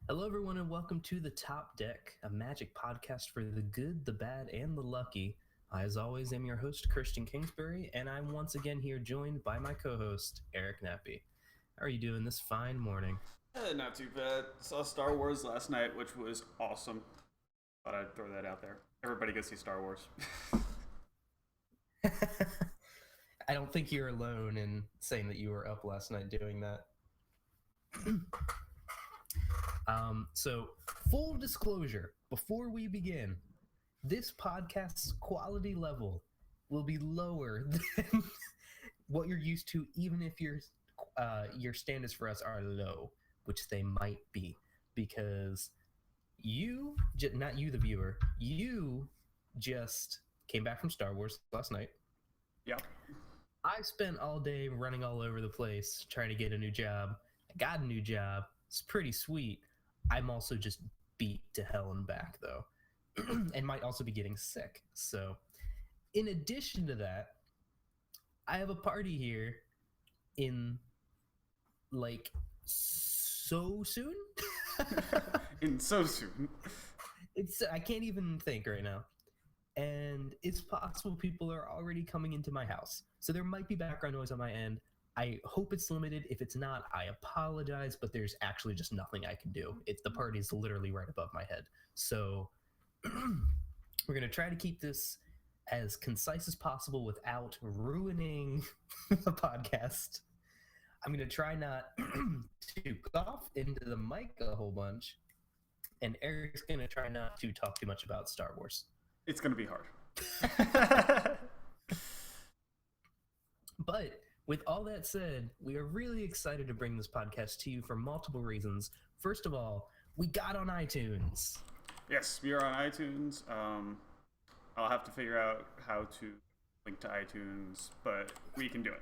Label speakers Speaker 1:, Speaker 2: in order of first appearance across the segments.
Speaker 1: Hello, everyone, and welcome to the Top Deck, a magic podcast for the good, the bad, and the lucky. I, as always, am your host, Christian Kingsbury, and I'm once again here joined by my co host, Eric Nappy. How are you doing this fine morning?
Speaker 2: Not too bad. Saw Star Wars last night, which was awesome. Thought I'd throw that out there. Everybody go see Star Wars.
Speaker 1: I don't think you're alone in saying that you were up last night doing that. So, full disclosure before we begin, this podcast's quality level will be lower than what you're used to, even if your standards for us are low, which they might be, because not you, the viewer, you just came back from Star Wars last night.
Speaker 2: Yep.
Speaker 1: I spent all day running all over the place trying to get a new job. I got a new job. It's pretty sweet. I'm also just beat to hell and back, though, and might also be getting sick. So, in addition to that, I have a party here in like so soon.
Speaker 2: In so soon.
Speaker 1: I can't even think right now. And it's possible people are already coming into my house. So there might be background noise on my end. I hope it's limited. If it's not, I apologize, but there's actually just nothing I can do. The party's literally right above my head. So we're going to try to keep this as concise as possible without ruining the podcast. I'm going to try not to cough into the mic a whole bunch. And Eric's going to try not to talk too much about Star Wars.
Speaker 2: It's going to be hard.
Speaker 1: But with all that said, we are really excited to bring this podcast to you for multiple reasons. First of all, we got on iTunes.
Speaker 2: Yes, we are on iTunes. I'll have to figure out how to link to iTunes, but we can do it.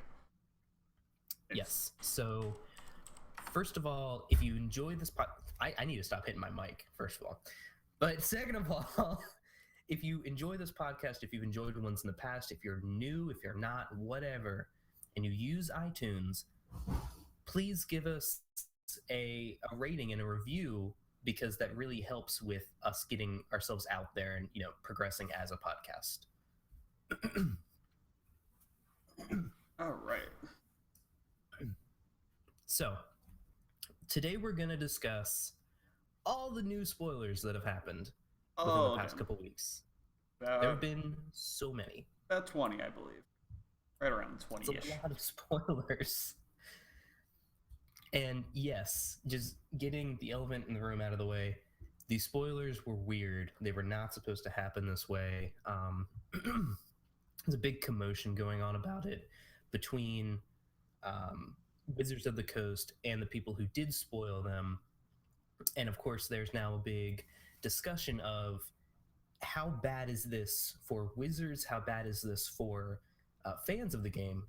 Speaker 1: Yes. So, first of all, if you enjoy this I need to stop hitting my mic, first of all. But second of all, if you enjoy this podcast, if you've enjoyed ones in the past, if you're new, if you're not, whatever, and you use iTunes, please give us a rating and a review, because that really helps with us getting ourselves out there and, progressing as a podcast.
Speaker 2: All right.
Speaker 1: So, today we're going to discuss all the new spoilers that have happened within the past couple weeks. There have been so many.
Speaker 2: About 20, I believe. Right around 20-ish.
Speaker 1: It's a lot of spoilers. And yes, just getting the elephant in the room out of the way, these spoilers were weird. They were not supposed to happen this way. There's a big commotion going on about it between Wizards of the Coast and the people who did spoil them. And of course, there's now a big discussion of how bad is this for Wizards, how bad is this for fans of the game,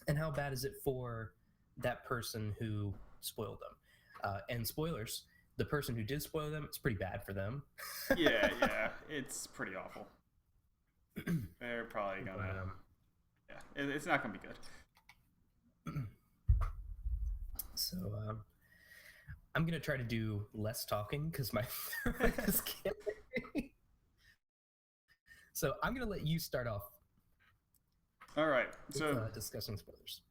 Speaker 1: and how bad is it for that person who spoiled them. And spoilers, the person who did spoil them, it's pretty bad for them.
Speaker 2: yeah, it's pretty awful. They're probably gonna... it's not gonna be good.
Speaker 1: So, I'm going to try to do less talking because my throat is killing me. So I'm going to let you start off.
Speaker 2: All right.
Speaker 1: So discussing spoilers.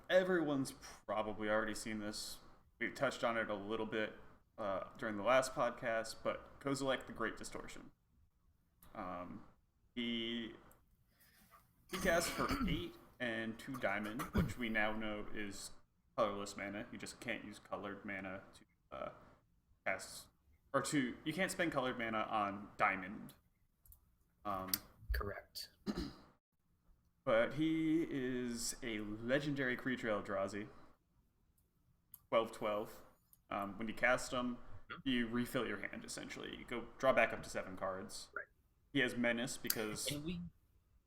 Speaker 2: Everyone's probably already seen this. We touched on it a little bit during the last podcast, but Kozilek the Great Distortion. He cast for 8 and 2 diamond, which we now know is colorless mana. You just can't use colored mana to cast, or you can't spend colored mana on diamond.
Speaker 1: Correct.
Speaker 2: But he is a legendary creature Eldrazi. 12/12. When you cast him, you refill your hand, essentially. You go draw back up to 7 cards.
Speaker 1: Right.
Speaker 2: He has Menace because...
Speaker 1: Go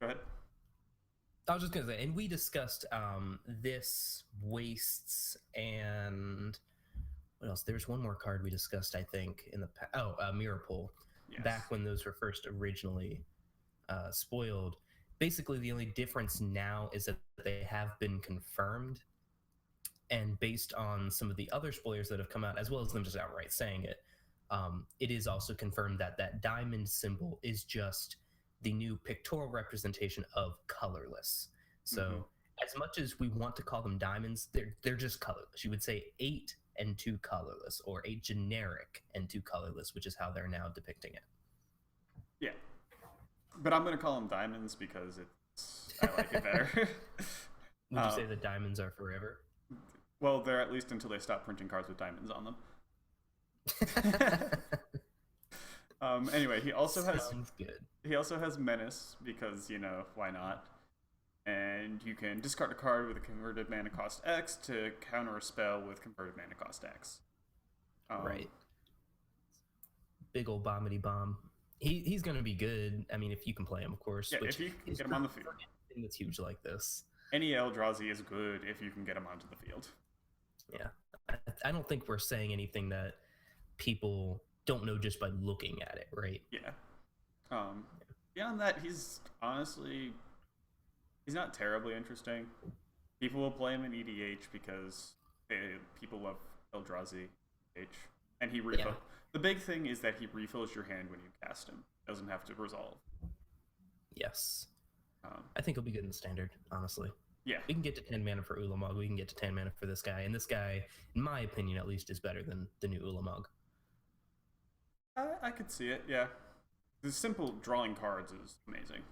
Speaker 2: ahead.
Speaker 1: I was just going to say, and we discussed this, Wastes, and what else? There's one more card we discussed, I think, in the Mirror Pool. Yes. Back when those were first originally spoiled. Basically, the only difference now is that they have been confirmed. And based on some of the other spoilers that have come out, as well as them just outright saying it, it is also confirmed that that diamond symbol is just the new pictorial representation of colorless. So, as much as we want to call them diamonds, they're just colorless. You would say 8 and 2 colorless, or 8 generic and 2 colorless, which is how they're now depicting it.
Speaker 2: Yeah, but I'm gonna call them diamonds because I like it better.
Speaker 1: Would you say the diamonds are forever?
Speaker 2: Well, they're at least until they stop printing cards with diamonds on them. Anyway, he also has menace because, you know, why not? And you can discard a card with a converted mana cost X to counter a spell with converted mana cost X.
Speaker 1: Right. Big old bombity bomb. He's going to be good. I mean, if you can play him, of course.
Speaker 2: Yeah, if you can get him on the field.
Speaker 1: Anything that's huge like this.
Speaker 2: Any Eldrazi is good if you can get him onto the field.
Speaker 1: Yeah. I don't think we're saying anything that people don't know just by looking at it, right?
Speaker 2: Yeah. Beyond that, he's not terribly interesting. People will play him in EDH because people love Eldrazi EDH. And he refills. Yeah. The big thing is that he refills your hand when you cast him. Doesn't have to resolve.
Speaker 1: Yes. I think he'll be good in the standard, honestly.
Speaker 2: Yeah.
Speaker 1: We can get to 10 mana for Ulamog. We can get to 10 mana for this guy. And this guy, in my opinion at least, is better than the new Ulamog.
Speaker 2: I could see it, yeah. The simple drawing cards is amazing.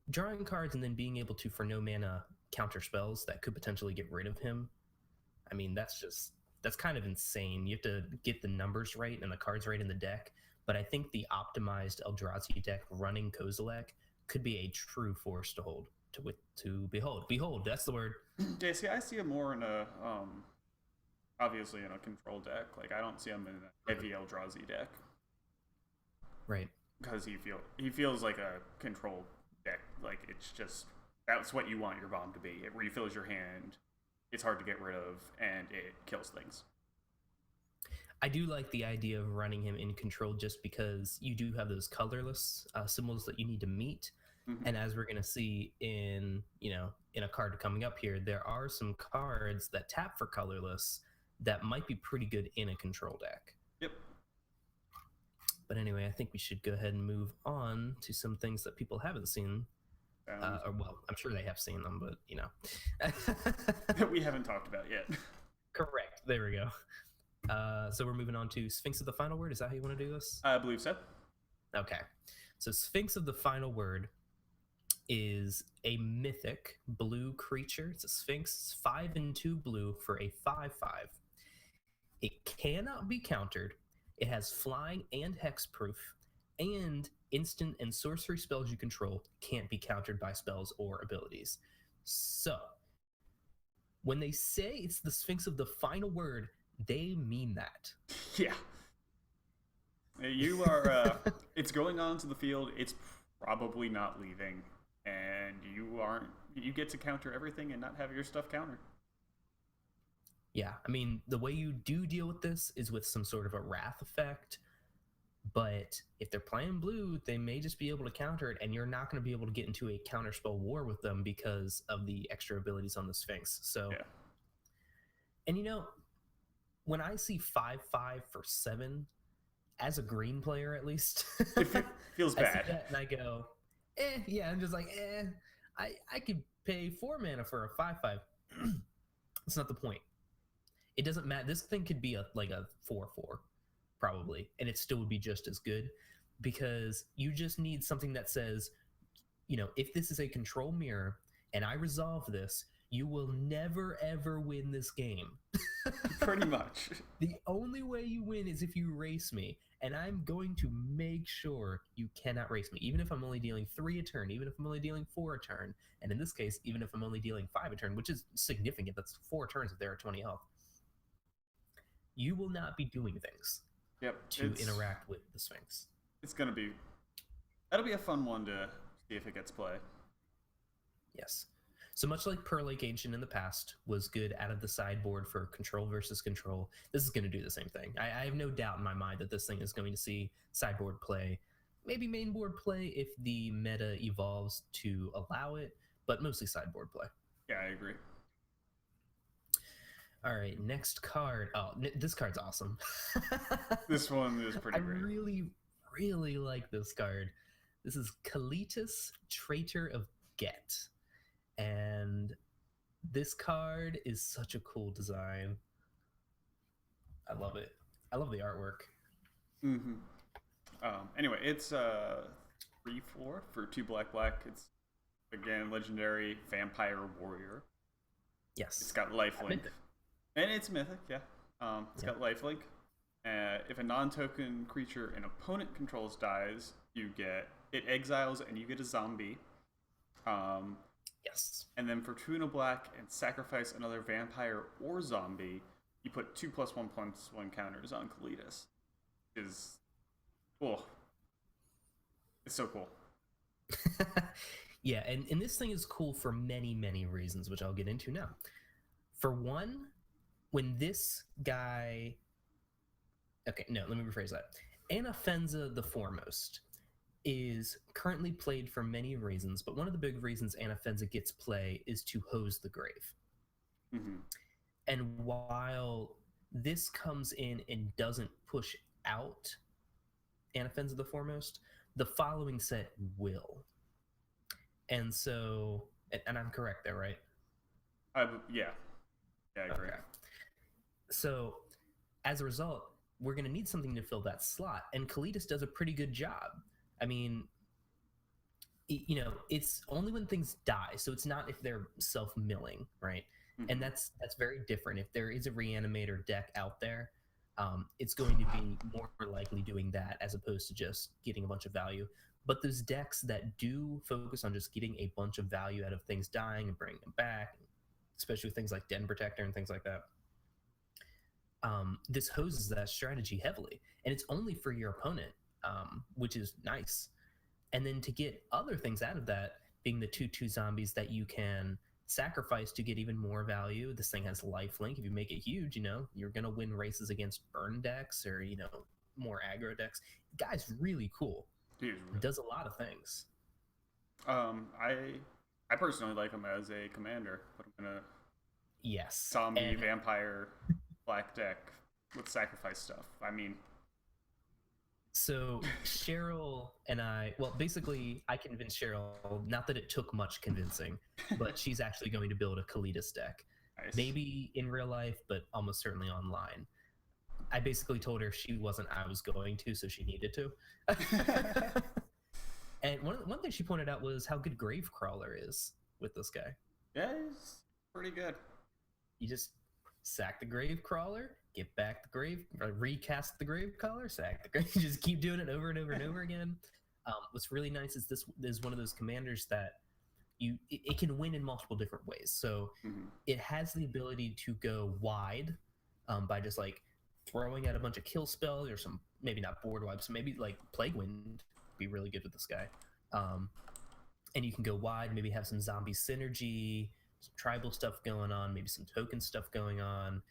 Speaker 1: Drawing cards and then being able to, for no mana, counter spells that could potentially get rid of him. I mean, that's kind of insane. You have to get the numbers right and the cards right in the deck. But I think the optimized Eldrazi deck running Kozilek could be a true force to hold, to behold. Behold, that's the word.
Speaker 2: Yeah, see, I see him more in a, obviously in a control deck. Like, I don't see him in a heavy Eldrazi deck.
Speaker 1: Right.
Speaker 2: Because he feels like a control deck. Like, it's just, that's what you want your bomb to be. It refills your hand, it's hard to get rid of, and it kills things.
Speaker 1: I do like the idea of running him in control just because you do have those colorless symbols that you need to meet. Mm-hmm. And as we're going to see in a card coming up here, there are some cards that tap for colorless that might be pretty good in a control deck.
Speaker 2: Yep.
Speaker 1: But anyway, I think we should go ahead and move on to some things that people haven't seen. Or, well, I'm sure they have seen them, but, you know.
Speaker 2: That we haven't talked about yet.
Speaker 1: Correct. There we go. So we're moving on to Sphinx of the Final Word. Is that how you want to do this?
Speaker 2: I believe so.
Speaker 1: Okay. So Sphinx of the Final Word is a mythic blue creature. It's a Sphinx. It's 5 and 2 blue for a 5/5. It cannot be countered. It has flying and hexproof, and instant and sorcery spells you control can't be countered by spells or abilities. So, when they say it's the Sphinx of the Final Word, they mean that.
Speaker 2: Yeah. You are, it's going on to the field, it's probably not leaving, and you get to counter everything and not have your stuff countered.
Speaker 1: Yeah, I mean, the way you do deal with this is with some sort of a wrath effect, but if they're playing blue, they may just be able to counter it, and you're not going to be able to get into a counterspell war with them because of the extra abilities on the Sphinx. So, yeah. And you know, when I see 5/5 for 7, as a green player at least,
Speaker 2: it feels bad.
Speaker 1: I see that and I go, yeah, I'm just like, I could pay 4 mana for a 5/5. That's not the point. It doesn't matter. This thing could be a 4/4, probably, and it still would be just as good, because you just need something that says, you know, if this is a control mirror and I resolve this, you will never, ever win this game.
Speaker 2: Pretty much.
Speaker 1: The only way you win is if you race me, and I'm going to make sure you cannot race me, even if I'm only dealing 3 a turn, even if I'm only dealing 4 a turn, and in this case, even if I'm only dealing 5 a turn, which is significant. That's 4 turns if they're at 20 health. You will not be doing things to interact with the Sphinx.
Speaker 2: That'll be a fun one to see if it gets play.
Speaker 1: Yes. So much like Pearl Lake Ancient in the past was good out of the sideboard for control versus control, this is going to do the same thing. I have no doubt in my mind that this thing is going to see sideboard play, maybe mainboard play if the meta evolves to allow it, but mostly sideboard play.
Speaker 2: Yeah, I agree.
Speaker 1: All right, next card. Oh, this card's awesome.
Speaker 2: This one is pretty
Speaker 1: I
Speaker 2: great.
Speaker 1: really like this card. This is Kalitas, Traitor of Get. And this card is such a cool design. I love it. I love the artwork.
Speaker 2: Mm-hmm. Anyway, it's 3/4 for 2 black. It's again legendary vampire warrior.
Speaker 1: Yes.
Speaker 2: It's got lifelink, and it's mythic. Yeah. It's got lifelink. If a non-token creature an opponent controls dies, it exiles and you get a zombie.
Speaker 1: Yes.
Speaker 2: And then for 2 and a black and sacrifice another vampire or zombie, you put 2+1/+1 counters on Kalitas. Is cool. It's so cool.
Speaker 1: Yeah, and this thing is cool for many reasons, which I'll get into now. For one, when this guy... Okay, no, let me rephrase that. Anafenza the Foremost is currently played for many reasons, but one of the big reasons Anafenza gets play is to hose the grave.
Speaker 2: Mm-hmm.
Speaker 1: And while this comes in and doesn't push out Anafenza the Foremost, the following set will. And so, and I'm correct there, right?
Speaker 2: Yeah, I agree.
Speaker 1: Okay. So, as a result, we're going to need something to fill that slot, and Kalitas does a pretty good job. I mean, it's only when things die, so it's not if they're self-milling, right?
Speaker 2: Mm-hmm.
Speaker 1: And that's very different. If there is a reanimator deck out there, it's going to be more likely doing that as opposed to just getting a bunch of value. But those decks that do focus on just getting a bunch of value out of things dying and bringing them back, especially with things like Den Protector and things like that, this hoses that strategy heavily. And it's only for your opponent, which is nice. And then to get other things out of that, being the 2/2 zombies that you can sacrifice to get even more value. This thing has lifelink. If you make it huge, you're going to win races against burn decks or, more aggro decks. The guy's really cool.
Speaker 2: He
Speaker 1: does a lot of things.
Speaker 2: I personally like him as a commander. Put him in a zombie vampire black deck with sacrifice stuff. I mean,
Speaker 1: so Cheryl and I convinced Cheryl, not that it took much convincing, but she's actually going to build a Kalitas deck. Nice. Maybe in real life, but almost certainly online. I basically told her if she wasn't, I was going to, so she needed to. And one thing she pointed out was how good Gravecrawler is with this guy.
Speaker 2: Yeah, he's pretty good.
Speaker 1: You just sack the Gravecrawler, get back the recast the Gravecrawler, sack the grave. You just keep doing it over and over and over again. What's really nice is this is one of those commanders that it can win in multiple different ways. So it has the ability to go wide by just like throwing out a bunch of kill spells or some, maybe not board wipes, maybe like Plague Wind be really good with this guy. And you can go wide, maybe have some zombie synergy, some tribal stuff going on, maybe some token stuff going on.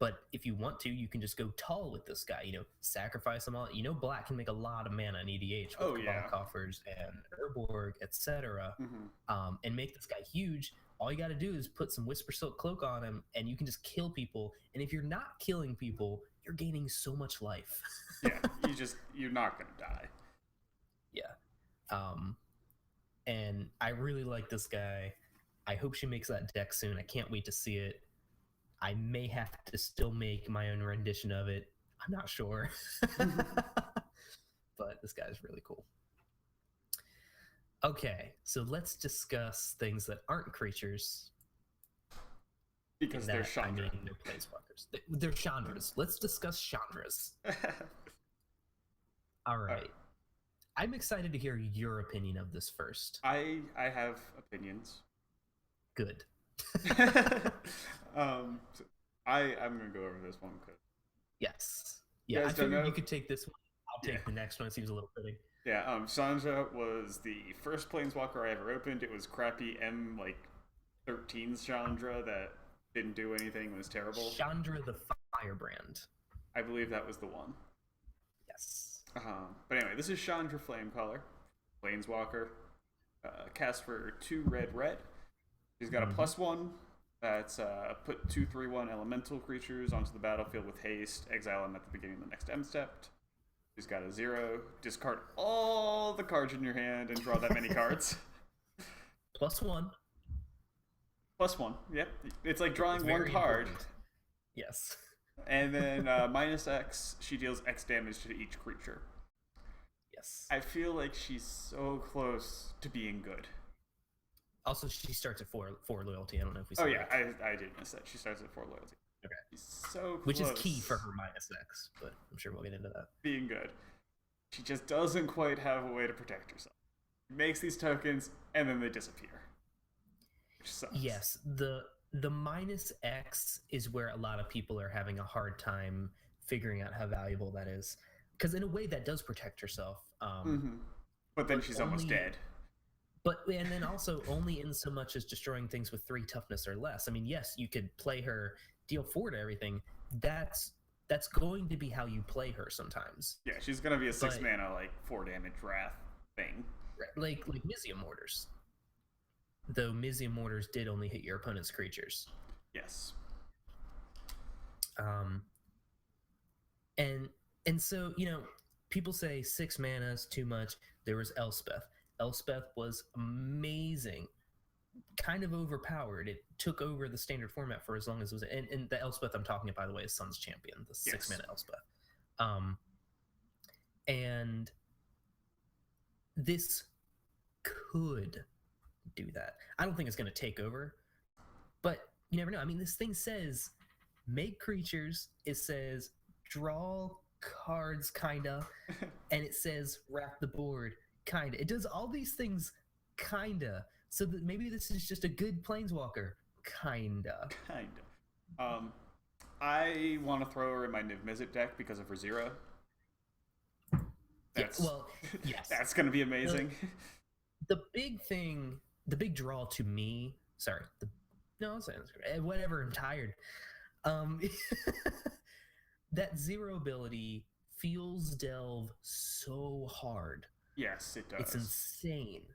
Speaker 1: But if you want to, you can just go tall with this guy, sacrifice them all. Black can make a lot of mana in EDH with Cabal Coffers and Urborg, etc. And make this guy huge. All you got to do is put some Whisper Silk Cloak on him, and you can just kill people. And if you're not killing people, you're gaining so much life.
Speaker 2: Yeah, you're not going to die.
Speaker 1: Yeah. And I really like this guy. I hope she makes that deck soon. I can't wait to see it. I may have to still make my own rendition of it. I'm not sure. But this guy's really cool. Okay, so let's discuss things that aren't creatures.
Speaker 2: Because they're Chandra.
Speaker 1: I mean, they're planeswalkers. They're Chandras. Let's discuss Chandras. All right. I'm excited to hear your opinion of this first.
Speaker 2: I have opinions.
Speaker 1: Good.
Speaker 2: I'm gonna go over this one because
Speaker 1: yes, yeah. I figured you could take this one. I'll take the next one. It seems a little fitting.
Speaker 2: Yeah, Chandra was the first planeswalker I ever opened. It was crappy M13's Chandra that didn't do anything. It was terrible.
Speaker 1: Chandra the Firebrand.
Speaker 2: I believe that was the one.
Speaker 1: Yes.
Speaker 2: But anyway, this is Chandra Flamecaller, planeswalker, cast for 2 red. She's got a +1 That's put 2/3/1 elemental creatures onto the battlefield with haste, exile them at the beginning of the next end step. She's got a 0. Discard all the cards in your hand and draw that many cards.
Speaker 1: +1.
Speaker 2: +1. Yep. It's like
Speaker 1: It's
Speaker 2: drawing one
Speaker 1: very
Speaker 2: card.
Speaker 1: important. Yes.
Speaker 2: And then -X, she deals X damage to each creature.
Speaker 1: Yes.
Speaker 2: I feel like she's so close to being good.
Speaker 1: Also, she starts at 4 loyalty. I don't know if we saw
Speaker 2: Oh yeah,
Speaker 1: that.
Speaker 2: I did miss that. She starts at 4 loyalty.
Speaker 1: Okay.
Speaker 2: She's so close.
Speaker 1: Which is key for her -X, but I'm sure we'll get into that.
Speaker 2: Being good. She just doesn't quite have a way to protect herself. She makes these tokens and then they disappear. Which sucks.
Speaker 1: Yes, the -X is where a lot of people are having a hard time figuring out how valuable that is. Because in a way, that does protect herself.
Speaker 2: But then she's almost dead.
Speaker 1: And then also only in so much as destroying things with 3 toughness or less. I mean, yes, you could play her, deal 4 to everything. That's going to be how you play her sometimes.
Speaker 2: Yeah, she's gonna be a 6 mana, like 4 damage wrath thing.
Speaker 1: Like Mizzium Mortars. Though Mizzium Mortars did only hit your opponent's creatures.
Speaker 2: Yes.
Speaker 1: And so, people say 6 mana is too much. There was Elspeth. Elspeth was amazing. Kind of overpowered. It took over the standard format for as long as it was. And the Elspeth I'm talking about, by the way, is Sun's Champion, the 6 mana Elspeth. And this could do that. I don't think it's going to take over, but you never know. I mean, this thing says make creatures. It says draw cards, kinda, and it says wrap the board, kinda. It does all these things, kinda. So that maybe this is just a good planeswalker, kinda.
Speaker 2: I want to throw her in my Niv Mizzet deck because of her 0.
Speaker 1: Yes.
Speaker 2: That's going to be amazing.
Speaker 1: The big draw to me, whatever, I'm tired. That 0 ability feels delve so hard.
Speaker 2: Yes, it does.
Speaker 1: It's insane.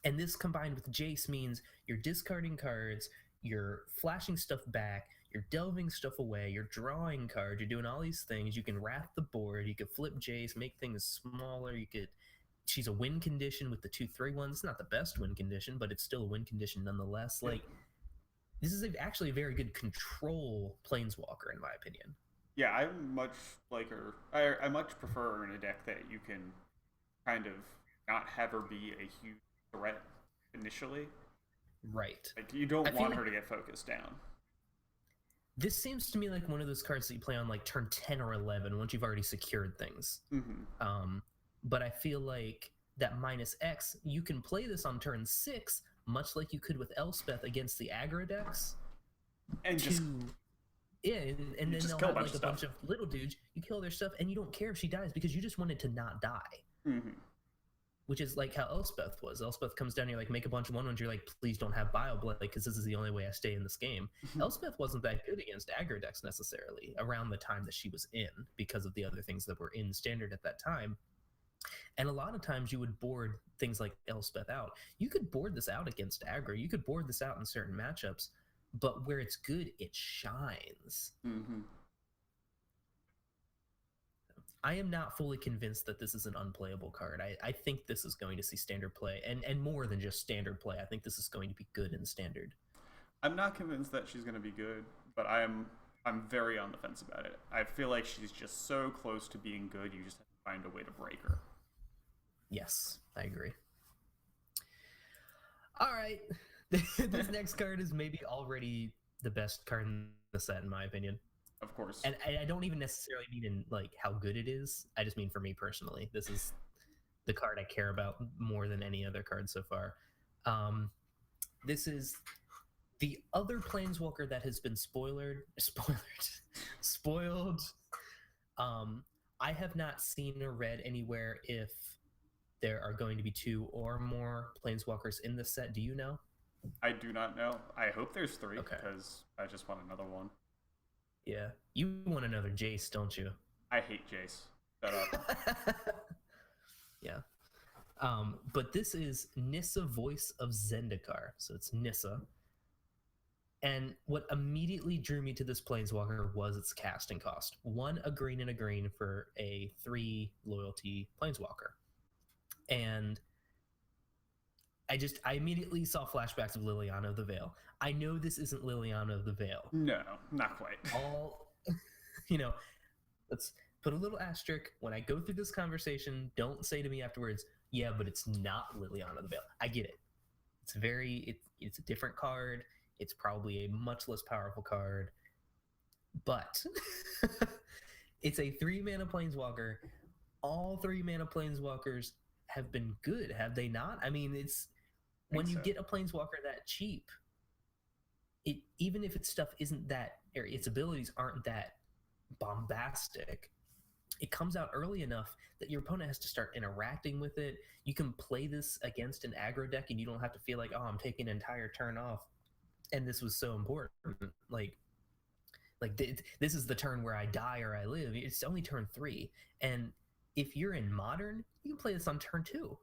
Speaker 1: And this combined with Jace means you're discarding cards, you're flashing stuff back, you're delving stuff away, you're drawing cards, you're doing all these things. You can wrap the board, you could flip Jace, make things smaller, she's a win condition with the 2/3/1. It's not the best win condition, but it's still a win condition nonetheless. Like, this is actually a very good control planeswalker, in my opinion.
Speaker 2: Yeah, I much like her. I much prefer her in a deck that you can kind of not have her be a huge threat initially.
Speaker 1: Right.
Speaker 2: Like, you don't want her to get focused down.
Speaker 1: This seems to me like one of those cards that you play on like turn 10 or 11 once you've already secured things. But I feel like that -X, you can play this on turn 6, much like you could with Elspeth against the aggro decks. And then they'll have like a bunch of little dudes. You kill their stuff, and you don't care if she dies because you just wanted to not die. Which is like how Elspeth was. Elspeth comes down, you're like, make a bunch of 1/1s. You're like, please don't have BioBlade because this is the only way I stay in this game. Elspeth wasn't that good against aggro decks necessarily around the time that she was in because of the other things that were in standard at that time. And a lot of times you would board things like Elspeth out. You could board this out against aggro. You could board this out in certain matchups, but where it's good, it shines. I am not fully convinced that this is an unplayable card. I think this is going to see standard play, and more than just standard play. I think this is going to be good in standard.
Speaker 2: I'm not convinced that she's going to be good, but I'm very on the fence about it. I feel like she's just so close to being good, you just have to find a way to break her.
Speaker 1: Yes, I agree. All right. This next card is maybe already the best card in the set, in my opinion.
Speaker 2: Of course.
Speaker 1: And I don't even necessarily mean in like how good it is. I just mean for me personally. This is the card I care about more than any other card so far. This is the other planeswalker that has been spoiled. I have not seen or read anywhere if there are going to be 2 or more planeswalkers in this set. Do you know?
Speaker 2: I do not know. I hope there's 3 because I just want another one.
Speaker 1: Yeah. You want another Jace, don't you?
Speaker 2: I hate Jace. Shut up.
Speaker 1: Yeah. But this is Nissa, Voice of Zendikar. So it's Nissa. And what immediately drew me to this Planeswalker was its casting cost. 1 a green and a green for a 3 loyalty Planeswalker. And I immediately saw flashbacks of Liliana of the Veil. I know this isn't Liliana of the Veil.
Speaker 2: No, not quite.
Speaker 1: All, let's put a little asterisk. When I go through this conversation, don't say to me afterwards, yeah, but it's not Liliana of the Veil. I get it. It's a different card. It's probably a much less powerful card. But it's a 3-mana Planeswalker. All 3-mana Planeswalkers have been good, have they not? I mean, when you get a Planeswalker that cheap, even if its stuff isn't that, or its abilities aren't that bombastic, it comes out early enough that your opponent has to start interacting with it. You can play this against an aggro deck and you don't have to feel like, oh, I'm taking an entire turn off. And this was so important. This is the turn where I die or I live. It's only turn 3. And if you're in Modern, you can play this on turn 2.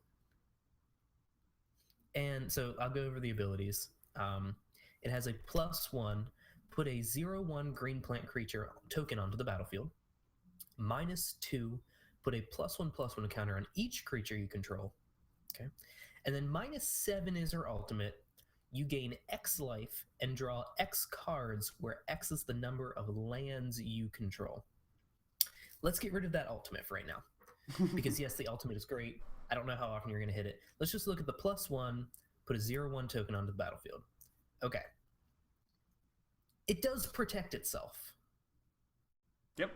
Speaker 1: And so I'll go over the abilities. It has a +1, put a 0/1 green plant creature token onto the battlefield. -2, put a +1/+1 counter on each creature you control. Okay. And then -7 is her ultimate. You gain X life and draw X cards, where X is the number of lands you control. Let's get rid of that ultimate for right now. Because yes, the ultimate is great. I don't know how often you're going to hit it. Let's just look at the +1, put a 0/1 token onto the battlefield. Okay. It does protect itself.
Speaker 2: Yep.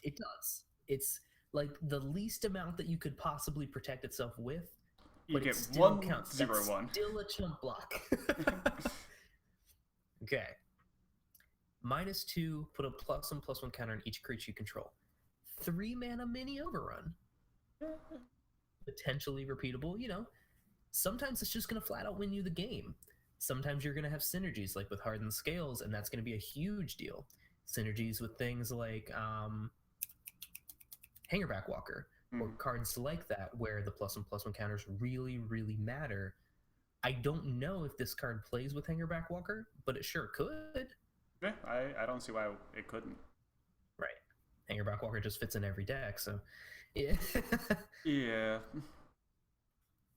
Speaker 1: It does. It's like the least amount that you could possibly protect itself with.
Speaker 2: You
Speaker 1: but
Speaker 2: get
Speaker 1: it still
Speaker 2: 1
Speaker 1: counts.
Speaker 2: 0/1.
Speaker 1: Still a chump block. Okay. -2, put a +1/+1 counter on each creature you control. 3-mana mini overrun. Potentially repeatable, Sometimes it's just going to flat out win you the game. Sometimes you're going to have synergies, like with Hardened Scales, and that's going to be a huge deal. Synergies with things like Hangerback Walker, or cards like that, where the +1/+1 counters really, really matter. I don't know if this card plays with Hangerback Walker, but it sure could.
Speaker 2: Yeah, I don't see why it couldn't.
Speaker 1: Right. Hangerback Walker just fits in every deck, so yeah.
Speaker 2: Yeah.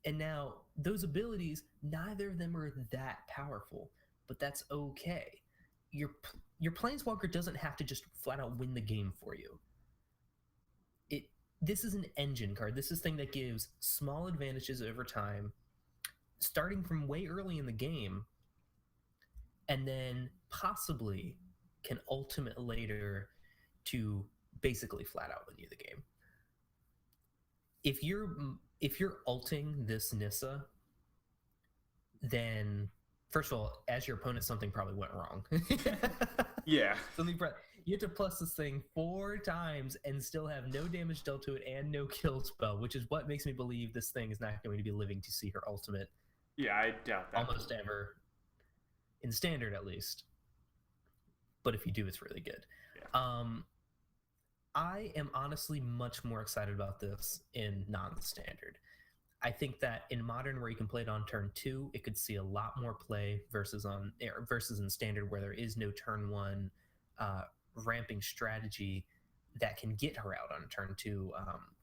Speaker 1: And now those abilities, neither of them are that powerful, but that's okay. Your Planeswalker doesn't have to just flat out win the game for you. This is an engine card. This is a thing that gives small advantages over time, starting from way early in the game, and then possibly can ultimate later to basically flat out win you the game. If you're ulting this Nissa, then first of all, as your opponent, something probably went wrong.
Speaker 2: Yeah.
Speaker 1: You have to plus this thing 4 times and still have no damage dealt to it and no kill spell, which is what makes me believe this thing is not going to be living to see her ultimate.
Speaker 2: Yeah, I doubt that.
Speaker 1: Almost ever. In Standard, at least. But if you do, it's really good. Yeah. I am honestly much more excited about this in non-Standard. I think that in Modern, where you can play it on turn 2, it could see a lot more play versus in Standard, where there is no turn 1 ramping strategy that can get her out on turn 2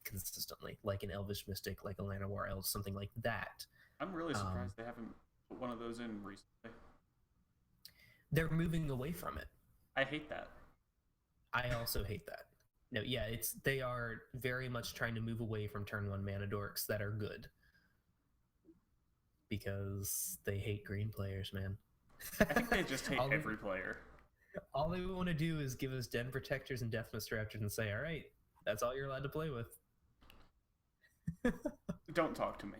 Speaker 1: consistently, like an Elvish Mystic, like a Llanowar Elves, something like that.
Speaker 2: I'm really surprised they haven't put one of those in recently.
Speaker 1: They're moving away from it.
Speaker 2: I hate that.
Speaker 1: I also hate that. No, yeah, they are very much trying to move away from turn 1 mana dorks that are good. Because they hate green players, man.
Speaker 2: I think they just hate every player.
Speaker 1: All they want to do is give us Den Protectors and Deathmist Raptors and say, all right, that's all you're allowed to play with.
Speaker 2: Don't talk to me.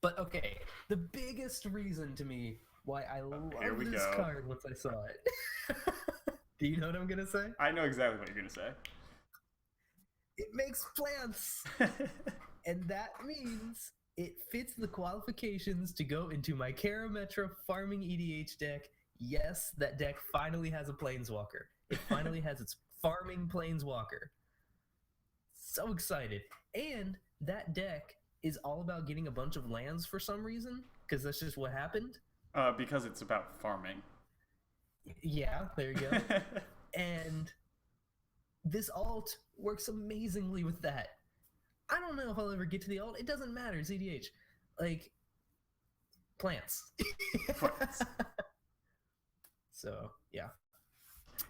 Speaker 1: But okay, the biggest reason to me why I love this card once I saw it. Do you know what I'm going to say?
Speaker 2: I know exactly what you're going to say.
Speaker 1: It makes plants! And that means it fits the qualifications to go into my Karametra farming EDH deck. Yes, that deck finally has a Planeswalker. It finally has its farming Planeswalker. So excited. And that deck is all about getting a bunch of lands for some reason, because that's just what happened.
Speaker 2: Because it's about farming.
Speaker 1: Yeah, there you go. And this alt works amazingly with that. I don't know if I'll ever get to the alt. It doesn't matter. ZDH. Like, plants.
Speaker 2: Plants.
Speaker 1: So, yeah.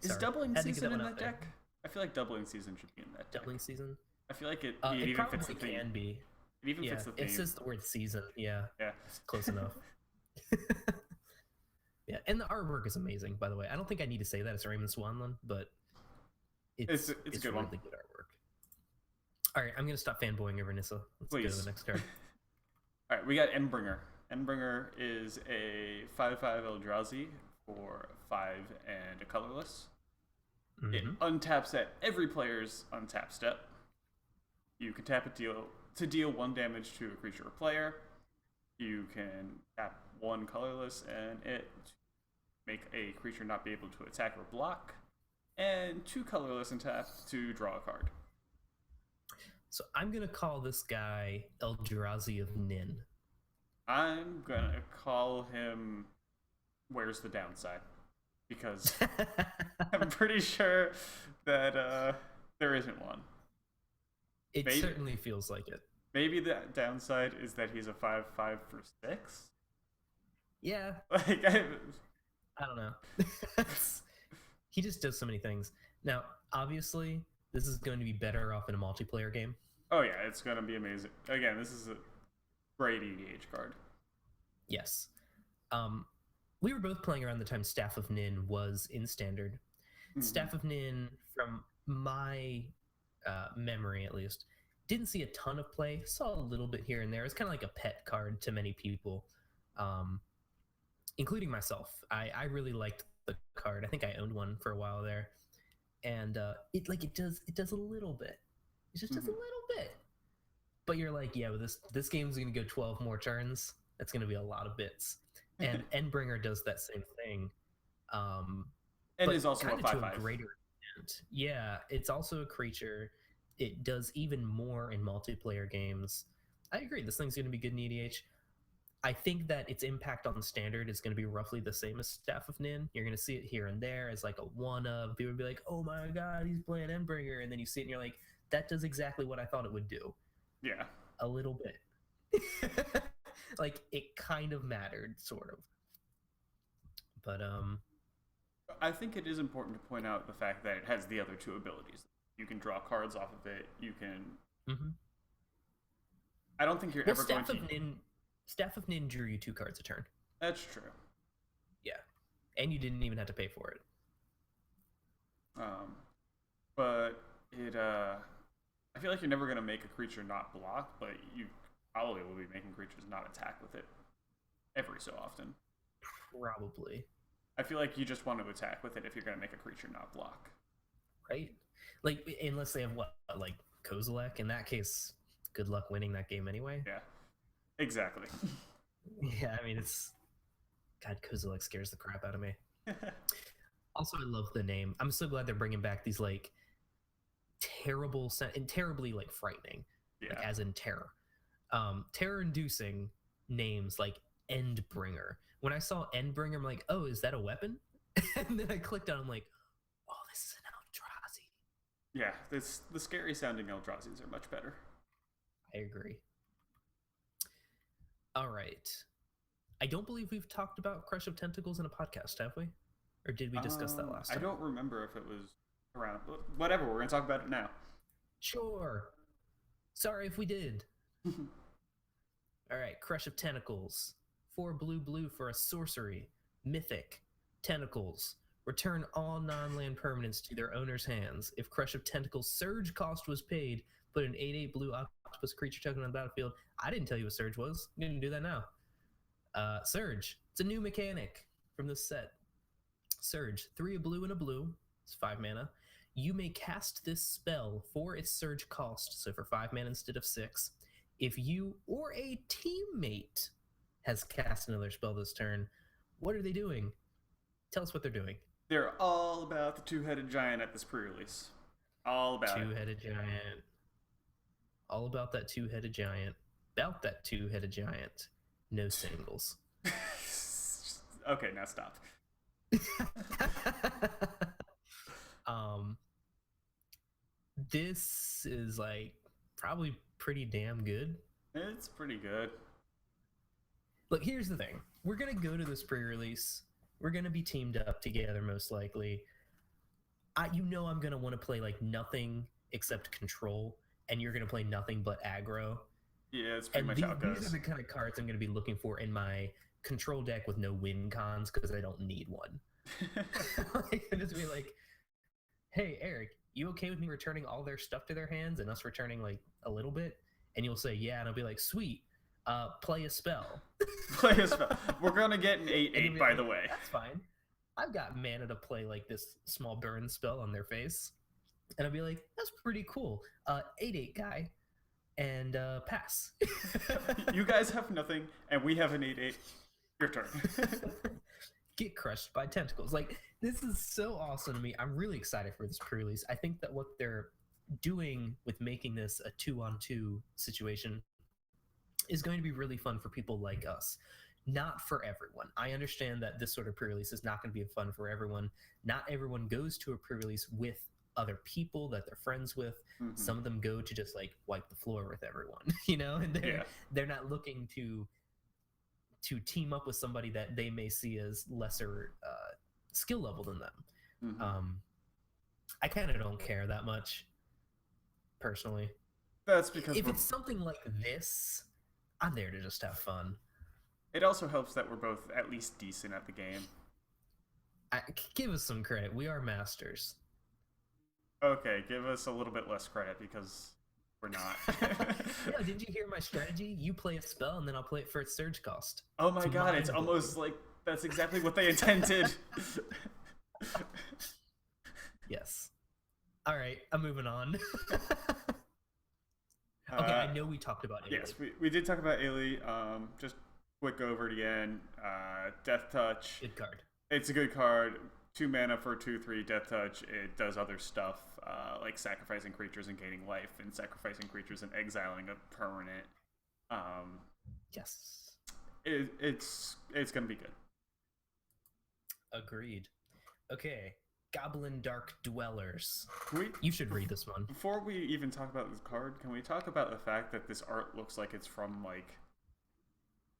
Speaker 2: Is
Speaker 1: Sorry.
Speaker 2: doubling
Speaker 1: Had to get
Speaker 2: season
Speaker 1: that
Speaker 2: in
Speaker 1: one
Speaker 2: that
Speaker 1: out there.
Speaker 2: deck? I feel like doubling season should be in that deck.
Speaker 1: Doubling season?
Speaker 2: I feel like it
Speaker 1: It
Speaker 2: even fits the
Speaker 1: probably
Speaker 2: theme.
Speaker 1: can be.
Speaker 2: It even
Speaker 1: Yeah,
Speaker 2: fits the theme.
Speaker 1: it's just the word season. Yeah,
Speaker 2: Yeah.
Speaker 1: it's close enough. Yeah, and the artwork is amazing, by the way. I don't think I need to say that it's Raymond Swanland, but it's
Speaker 2: a good
Speaker 1: really
Speaker 2: one.
Speaker 1: good artwork. All right, I'm going to stop fanboying over Nissa. Let's go
Speaker 2: Please.
Speaker 1: to the next card.
Speaker 2: All right, we got Endbringer. Endbringer is a 5/5 Eldrazi for 5 and a colorless. It untaps at every player's untap step. You can tap it to deal 1 damage to a creature or player. You can tap 1 colorless and it make a creature not be able to attack or block, and 2 colorless and tap to draw a card.
Speaker 1: So I'm going to call this guy Eldrazi of Nin.
Speaker 2: I'm gonna call him Where's the Downside? Because I'm pretty sure that there isn't one.
Speaker 1: It certainly feels like it.
Speaker 2: Maybe the downside is that he's a 5/5 for 6?
Speaker 1: Yeah.
Speaker 2: Like,
Speaker 1: I don't know. He just does so many things. Now, obviously, this is going to be better off in a multiplayer game.
Speaker 2: Oh yeah, it's gonna be amazing. Again, this is a great EDH card.
Speaker 1: Yes. We were both playing around the time Staff of Nin was in Standard. Staff of Nin, from my memory at least, didn't see a ton of play. Saw a little bit here and there. It's kind of like a pet card to many people, including myself. I really liked the card. I think I owned one for a while there, and it does a little bit. It just does a little bit. But you're like, yeah, well, this game's going to go 12 more turns. That's going to be a lot of bits. And Endbringer does that same thing.
Speaker 2: And is also a 5/5.
Speaker 1: To a greater extent. Yeah, it's also a creature. It does even more in multiplayer games. I agree. This thing's going to be good in EDH. I think that its impact on Standard is going to be roughly the same as Staff of Nin. You're going to see it here and there as like a one-of. People would be like, oh my god, he's playing Endbringer. And then you see it and you're like, that does exactly what I thought it would do.
Speaker 2: Yeah.
Speaker 1: A little bit. Like, it kind of mattered, sort of. But,
Speaker 2: I think it is important to point out the fact that it has the other 2 abilities. You can draw cards off of it. You can... I don't think you're ever going to...
Speaker 1: Staff of Nin drew you 2 cards a turn.
Speaker 2: That's true.
Speaker 1: Yeah. And you didn't even have to pay for it.
Speaker 2: But it... I feel like you're never going to make a creature not block, but you probably will be making creatures not attack with it every so often.
Speaker 1: Probably.
Speaker 2: I feel like you just want to attack with it if you're going to make a creature not block.
Speaker 1: Right? Like, unless they have, like Kozilek? In that case, good luck winning that game anyway.
Speaker 2: Yeah, exactly.
Speaker 1: Yeah, I mean, it's... God, Kozilek scares the crap out of me. Also, I love the name. I'm so glad they're bringing back these, like, and terribly, like, frightening.
Speaker 2: Yeah.
Speaker 1: Like, as in terror. Terror-inducing names like Endbringer. When I saw Endbringer, I'm like, oh, is that a weapon? And then I clicked on it, I'm like, oh, this is an Eldrazi.
Speaker 2: Yeah, the scary-sounding Eldrazi's are much better.
Speaker 1: I agree. All right. I don't believe we've talked about Crush of Tentacles in a podcast, have we? Or did we discuss that last time?
Speaker 2: I don't remember if it was around. Whatever, we're going to talk about it now.
Speaker 1: Sure. Sorry if we did. All right, Crush of Tentacles. 4 blue for a sorcery. Mythic. Tentacles. Return all non-land permanents to their owner's hands. If Crush of Tentacles Surge cost was paid, put an 8/8 blue octopus creature token on the battlefield. I didn't tell you what Surge was. I'm going to do that now. Surge. It's a new mechanic from this set. Surge. 3 a blue and a blue. It's 5 mana. You may cast this spell for its Surge cost, so for 5 mana instead of 6. If you or a teammate has cast another spell this turn, what are they doing? Tell us what they're doing.
Speaker 2: They're all about the 2-headed giant at this pre-release. All about it.
Speaker 1: 2-headed giant. All about that 2-headed giant. about that two-headed giant. No singles.
Speaker 2: Okay, now stop.
Speaker 1: um, this is like probably pretty damn good.
Speaker 2: It's pretty good.
Speaker 1: Look, here's the thing. We're gonna go to this pre-release. We're gonna be teamed up together, most likely. I'm gonna want to play like nothing except control, and you're gonna play nothing but aggro.
Speaker 2: Yeah, it's pretty
Speaker 1: And
Speaker 2: much how it
Speaker 1: these
Speaker 2: goes.
Speaker 1: are the kind of cards I'm gonna be looking for in my control deck with no win cons because I don't need one. Like, just be like, hey Eric, you okay with me returning all their stuff to their hands and us returning like a little bit? And you'll say yeah, and I'll be like, sweet. Play a spell.
Speaker 2: Play a spell. We're gonna get an 8/8, by
Speaker 1: like,
Speaker 2: the way.
Speaker 1: That's fine. I've got mana to play like this small burn spell on their face. And I'll be like, that's pretty cool. 8/8 guy. And pass.
Speaker 2: You guys have nothing, and we have an 8/8. Your turn.
Speaker 1: Get crushed by tentacles. Like, this is so awesome to me. I'm really excited for this pre-release. I think that what they're doing with making this a 2-on-2 situation is going to be really fun for people like us. Not for everyone. I understand that this sort of pre-release is not going to be fun for everyone. Not everyone goes to a pre-release with other people that they're friends with.
Speaker 2: Mm-hmm.
Speaker 1: Some of them go to just like wipe the floor with everyone, and they're not looking to team up with somebody that they may see as lesser skill level than them.
Speaker 2: Mm-hmm.
Speaker 1: I kind of don't care that much, personally.
Speaker 2: That's because
Speaker 1: if it's something like this, I'm there to just have fun.
Speaker 2: It also helps that we're both at least decent at the game.
Speaker 1: Give us some credit. We are masters.
Speaker 2: Okay, give us a little bit less credit because we're not.
Speaker 1: Yeah, did you hear my strategy? You play a spell and then I'll play it for its surge cost.
Speaker 2: Oh my god, it's almost like that's exactly what they intended.
Speaker 1: Yes. All right, I'm moving on. Okay, I know we talked about Ailey.
Speaker 2: Yes, we did talk about Ailey. Just quick over it again. Death Touch.
Speaker 1: Good card.
Speaker 2: It's a good card. 2 mana for 2/3 Death Touch. It does other stuff like sacrificing creatures and gaining life, and sacrificing creatures and exiling a permanent.
Speaker 1: Yes.
Speaker 2: It's gonna be good.
Speaker 1: Agreed. Okay, Goblin Dark Dwellers.
Speaker 2: We,
Speaker 1: you should read this one.
Speaker 2: Before we even talk about this card, can we talk about the fact that this art looks like it's from like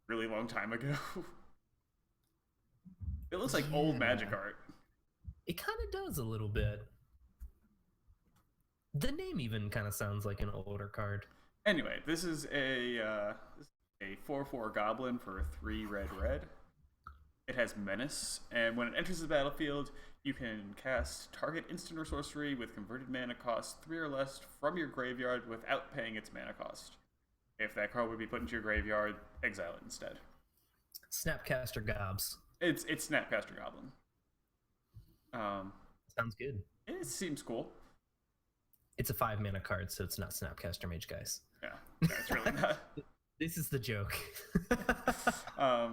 Speaker 2: really long time ago? It looks like old Magic art.
Speaker 1: It kind of does a little bit. The name even kind of sounds like an older card.
Speaker 2: Anyway, this is a 4/4 goblin for 3 red. It has Menace, and when it enters the battlefield, you can cast target instant or sorcery with converted mana cost 3 or less from your graveyard without paying its mana cost. If that card would be put into your graveyard, exile it instead.
Speaker 1: Snapcaster Gobs.
Speaker 2: It's Snapcaster Goblin.
Speaker 1: Sounds good.
Speaker 2: It seems cool.
Speaker 1: It's a 5 mana card, so it's not Snapcaster Mage, guys.
Speaker 2: Yeah, it's really not.
Speaker 1: This is the joke.
Speaker 2: I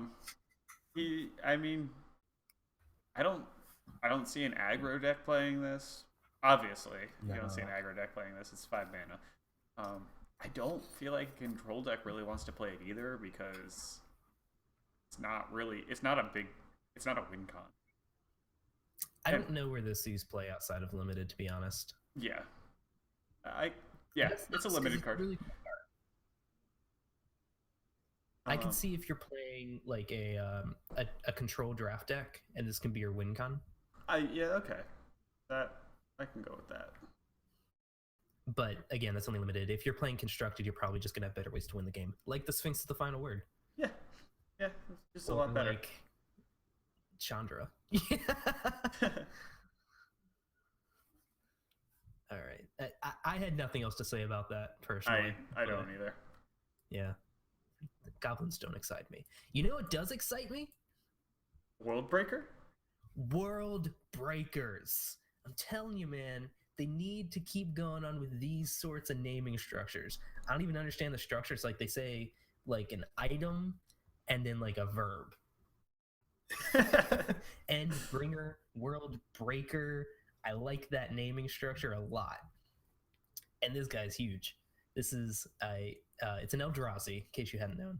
Speaker 2: don't see an aggro deck playing this. Obviously,
Speaker 1: No.
Speaker 2: you don't see an aggro deck playing this. It's 5 mana. I don't feel like a control deck really wants to play it either because it's not a win con.
Speaker 1: I don't know where this sees play outside of limited, to be honest.
Speaker 2: Yeah. It's a limited card.
Speaker 1: Really cool card. I can see if you're playing like a control draft deck, and this can be your win con.
Speaker 2: Okay. That I can go with that.
Speaker 1: But again, that's only limited. If you're playing constructed, you're probably just gonna have better ways to win the game. Like the Sphinx is the final word.
Speaker 2: Yeah, just a lot better.
Speaker 1: Like Chandra. All right. I had nothing else to say about that personally.
Speaker 2: I don't either.
Speaker 1: Yeah. The goblins don't excite me. You know what does excite me?
Speaker 2: World Breaker?
Speaker 1: World Breakers. I'm telling you, man, they need to keep going on with these sorts of naming structures. I don't even understand the structures. Like they say like an item and then like a verb. Endbringer, World Breaker. I like that naming structure a lot. And this guy's huge. This is it's an Eldrazi, in case you hadn't known.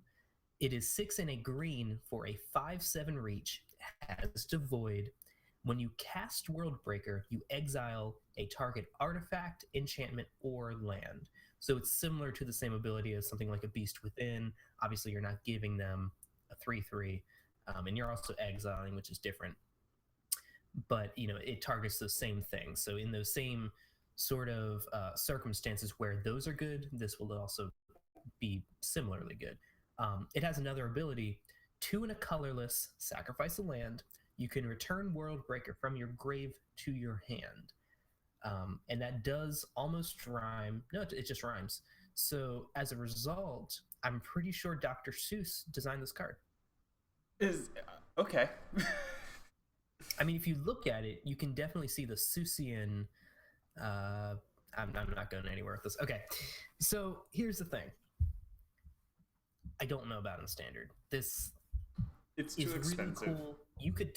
Speaker 1: It is 6 and a green for a 5/7 reach, has Devoid. When you cast Worldbreaker, you exile a target artifact, enchantment, or land. So it's similar to the same ability as something like a Beast Within. Obviously, you're not giving them a 3/3, and you're also exiling, which is different. But it targets the same thing. So in those same sort of circumstances where those are good, this will also be similarly good. It has another ability: 2 and a colorless, sacrifice a land. You can return Worldbreaker from your grave to your hand. And that does almost rhyme. No, it just rhymes. So as a result, I'm pretty sure Dr. Seuss designed this card.
Speaker 2: Is okay.
Speaker 1: I mean, if you look at it, you can definitely see the Seussian. I'm not going anywhere with this. Okay, so here's the thing. I don't know about in standard. This
Speaker 2: It's too expensive.
Speaker 1: Really cool. You could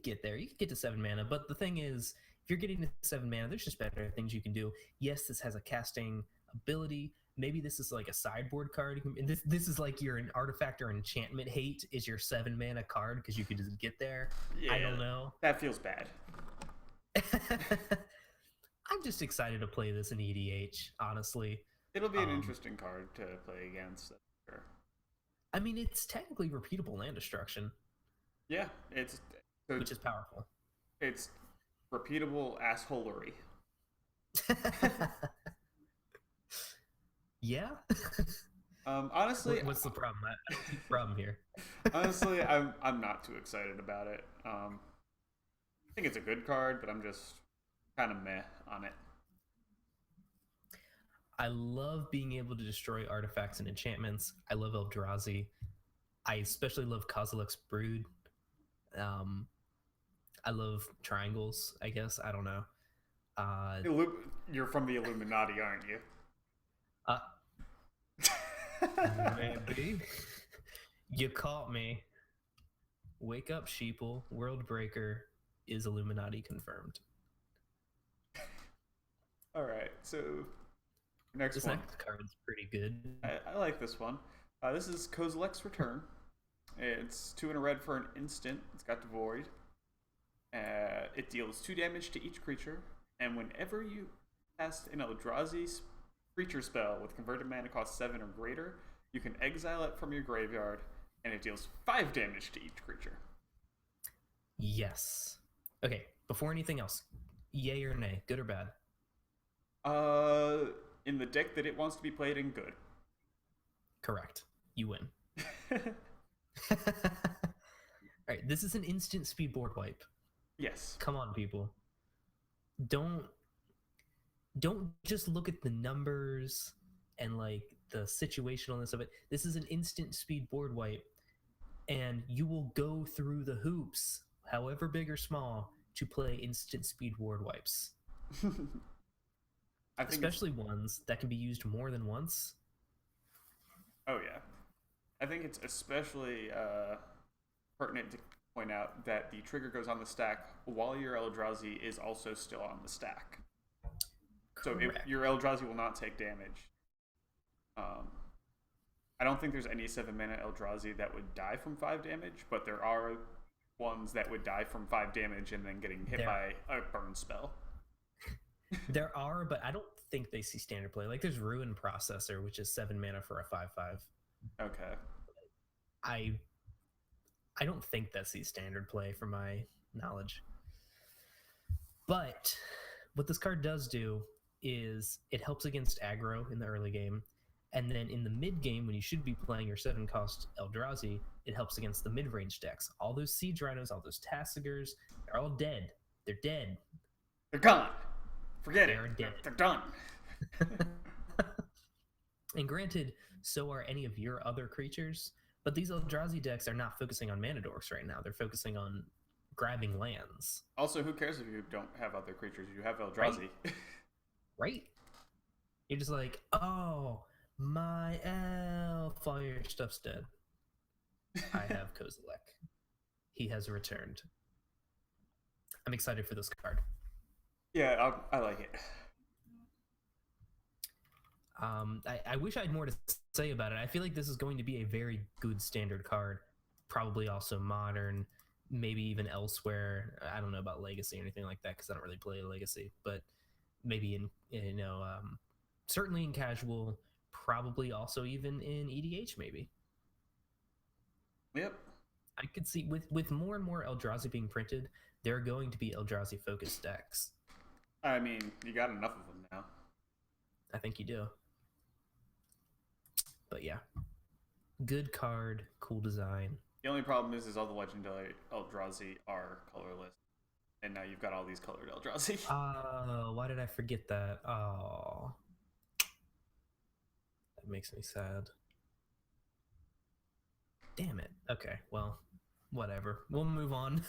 Speaker 1: get there. You could get to 7 mana, but the thing is, if you're getting to 7 mana, there's just better things you can do. Yes, this has a casting ability. Maybe this is like a sideboard card. And this is like your artifact or enchantment hate is your 7 mana card because you could just get there.
Speaker 2: Yeah,
Speaker 1: I don't know.
Speaker 2: That feels bad.
Speaker 1: I'm just excited to play this in EDH, honestly.
Speaker 2: It'll be an interesting card to play against. Sure.
Speaker 1: I mean, it's technically repeatable land destruction.
Speaker 2: Yeah,
Speaker 1: which is powerful.
Speaker 2: It's repeatable assholery.
Speaker 1: Yeah.
Speaker 2: Honestly,
Speaker 1: what's the problem? Problem here.
Speaker 2: Honestly, I'm not too excited about it. I think it's a good card, but I'm just kind of meh on it.
Speaker 1: I love being able to destroy artifacts and enchantments. I love Eldrazi. I especially love Kozilek's Brood. I love triangles, I guess. I don't know.
Speaker 2: You're from the Illuminati, aren't you?
Speaker 1: Maybe. You caught me. Wake up, sheeple. Worldbreaker is Illuminati confirmed.
Speaker 2: All right, so
Speaker 1: this next card's pretty good.
Speaker 2: I like this one. This is Kozilek's Return. It's 2 and a red for an instant. It's got Devoid. It deals 2 damage to each creature, and whenever you cast an Eldrazi creature spell with converted mana cost 7 or greater, you can exile it from your graveyard, and it deals 5 damage to each creature.
Speaker 1: Yes. Okay, before anything else, yay or nay, good or bad?
Speaker 2: In the deck that it wants to be played in, good.
Speaker 1: Correct. You win. All right, this is an instant speed board wipe.
Speaker 2: Yes.
Speaker 1: Come on, people. Don't just look at the numbers and like the situationalness of it. This is an instant speed board wipe, and you will go through the hoops, however big or small, to play instant speed board wipes. Especially ones that can be used more than once.
Speaker 2: Oh yeah, I think it's especially pertinent to point out that the trigger goes on the stack while your Eldrazi is also still on the stack. Correct. So your Eldrazi will not take damage. I don't think there's any 7 mana Eldrazi that would die from 5 damage, but there are ones that would die from 5 damage and then getting hit by a burn spell.
Speaker 1: There are, but I don't think they see standard play. Like there's Ruin Processor, which is 7 mana for a 5/5.
Speaker 2: Okay.
Speaker 1: I don't think that sees standard play from my knowledge. But what this card does do is it helps against aggro in the early game. And then in the mid game, when you should be playing your 7-cost Eldrazi, it helps against the mid-range decks. All those Siege Rhinos, all those Tassigars, they're all dead. They're dead.
Speaker 2: They're gone. Forget
Speaker 1: They're
Speaker 2: it.
Speaker 1: Dead.
Speaker 2: They're done.
Speaker 1: And granted, so are any of your other creatures, but these Eldrazi decks are not focusing on mana dorks right now. They're focusing on grabbing lands.
Speaker 2: Also, who cares if you don't have other creatures? You have Eldrazi.
Speaker 1: Right? You're just like, oh, my elf, all your stuff's dead. I have Kozilek. He has returned. I'm excited for this card.
Speaker 2: Yeah, I like it.
Speaker 1: I wish I had more to say about it. I feel like this is going to be a very good standard card, probably also modern, maybe even elsewhere. I don't know about Legacy or anything like that because I don't really play Legacy, but maybe in certainly in casual, probably also even in EDH maybe.
Speaker 2: Yep.
Speaker 1: I could see with more and more Eldrazi being printed, there are going to be Eldrazi focused decks.
Speaker 2: I mean, you got enough of them now.
Speaker 1: I think you do. But yeah, good card, cool design.
Speaker 2: The only problem is all the legendary Eldrazi are colorless, and now you've got all these colored Eldrazi.
Speaker 1: Why did I forget that? Oh, that makes me sad. Damn it. Okay, well, whatever. We'll move on.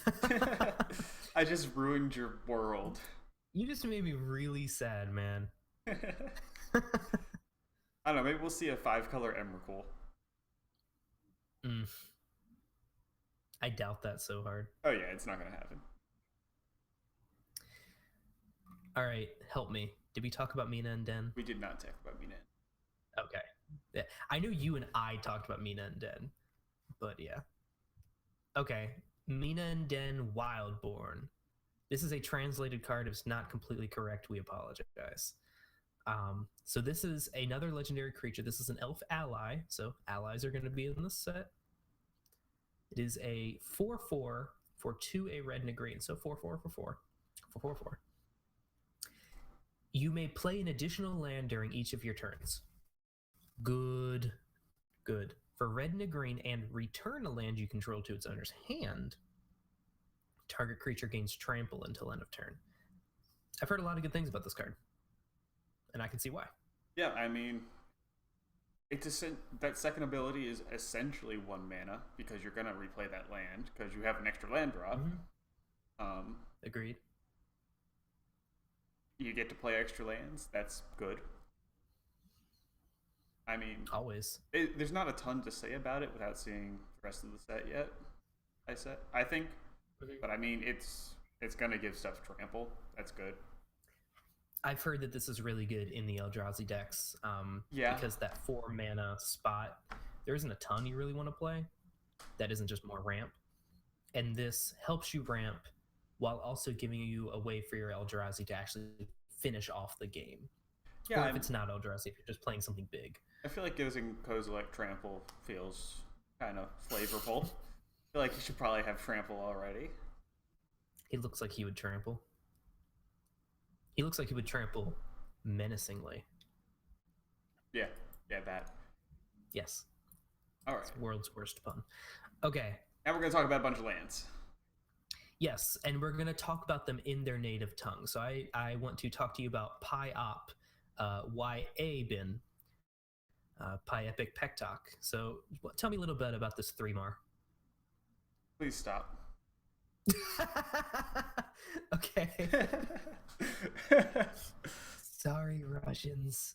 Speaker 2: I just ruined your world.
Speaker 1: You just made me really sad, man.
Speaker 2: I don't know. Maybe we'll see a 5-color Emrakul.
Speaker 1: I doubt that so hard.
Speaker 2: Oh yeah, it's not gonna happen.
Speaker 1: All right, help me. Did we talk about Mina and Den?
Speaker 2: We did not talk about Mina.
Speaker 1: Okay. Yeah, I know you and I talked about Mina and Den, but yeah. Okay, Mina and Den Wildborn. This is a translated card. If it's not completely correct, we apologize. So this is another legendary creature. This is an elf ally, so allies are going to be in this set. It is a 4/4 for 2 a red and a green, so 4/4 for 4 for 4/4. You may play an additional land during each of your turns. Good. For red and a green, and return a land you control to its owner's hand. Target creature gains trample until end of turn. I've heard a lot of good things about this card, and I can see why.
Speaker 2: Yeah, I mean, that second ability is essentially 1 mana because you're gonna replay that land because you have an extra land drop.
Speaker 1: Mm-hmm. Agreed.
Speaker 2: You get to play extra lands. That's good. I mean,
Speaker 1: always.
Speaker 2: There's not a ton to say about it without seeing the rest of the set yet. I think, but I mean, it's gonna give stuff trample. That's good.
Speaker 1: I've heard that this is really good in the Eldrazi decks.
Speaker 2: Yeah.
Speaker 1: Because that 4 mana spot, there isn't a ton you really want to play. That isn't just more ramp, and this helps you ramp while also giving you a way for your Eldrazi to actually finish off the game.
Speaker 2: Yeah.
Speaker 1: Or if it's not Eldrazi, if you're just playing something big.
Speaker 2: I feel like using Kozilek Trample feels kind of flavorful. I feel like you should probably have Trample already.
Speaker 1: He looks like he would trample. He looks like he would trample menacingly.
Speaker 2: Yeah, that.
Speaker 1: Yes.
Speaker 2: All right.
Speaker 1: It's world's worst pun. Okay.
Speaker 2: Now we're going to talk about a bunch of lands.
Speaker 1: Yes, and we're going to talk about them in their native tongue. So I want to talk to you about Pi Op, YA Bin, Pi Epic Pektok. So tell me a little bit about this 3-mar.
Speaker 2: Please stop.
Speaker 1: Okay. Sorry, Russians.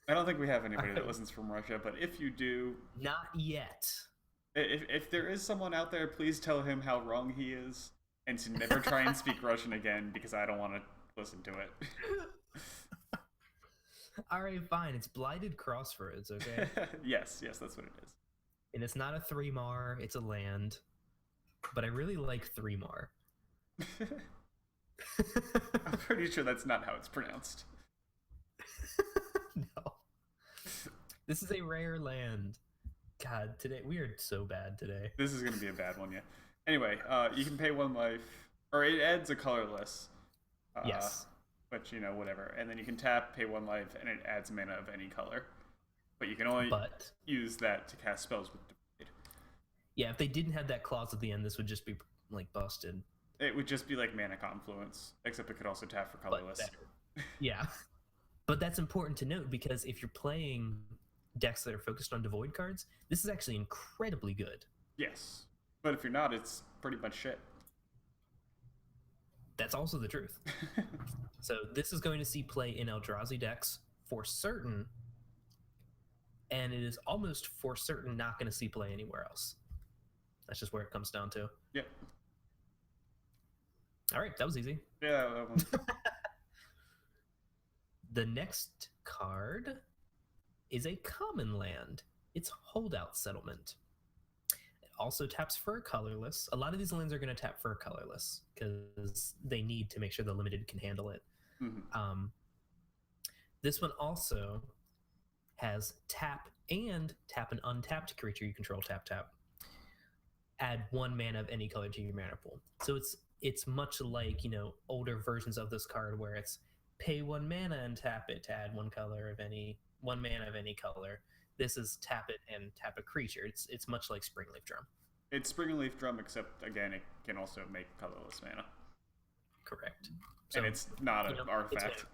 Speaker 2: I don't think we have anybody that listens from Russia, but if you do...
Speaker 1: Not yet.
Speaker 2: If there is someone out there, please tell him how wrong he is and to never try and speak Russian again because I don't want to listen to it.
Speaker 1: All right, fine. It's Blighted Crossroads, okay?
Speaker 2: Yes, that's what it is.
Speaker 1: And it's not a 3-mar, it's a land. But I really like 3-mar.
Speaker 2: I'm pretty sure that's not how it's pronounced.
Speaker 1: No. This is a rare land. God, today we are so bad today.
Speaker 2: This is going to be a bad one, yeah. Anyway, you can pay 1 life, or it adds a colorless.
Speaker 1: Yes.
Speaker 2: But, whatever. And then you can tap, pay 1 life, and it adds mana of any color. But you can only use that to cast spells with Divide.
Speaker 1: Yeah, if they didn't have that clause at the end, this would just be, like, busted.
Speaker 2: It would just be like Mana Confluence, except it could also tap for colorless.
Speaker 1: Yeah. But that's important to note because if you're playing decks that are focused on Devoid cards, this is actually incredibly good.
Speaker 2: Yes. But if you're not, it's pretty much shit.
Speaker 1: That's also the truth. So this is going to see play in Eldrazi decks for certain, and it is almost for certain not going to see play anywhere else. That's just where it comes down to.
Speaker 2: Yep.
Speaker 1: All right, that was easy.
Speaker 2: Yeah, that one.
Speaker 1: The next card is a common land. It's Holdout Settlement. It also taps for a colorless. A lot of these lands are going to tap for a colorless because they need to make sure the limited can handle it. This one also has tap and tap an untapped creature you control, tap. Add 1 mana of any color to your mana pool. So it's much like, older versions of this card where it's pay 1 mana and tap it to add 1 mana of any color. This is tap it and tap a creature. It's much like Springleaf Drum.
Speaker 2: It's Springleaf Drum, except again, it can also make colorless mana.
Speaker 1: Correct.
Speaker 2: So, and it's not an artifact.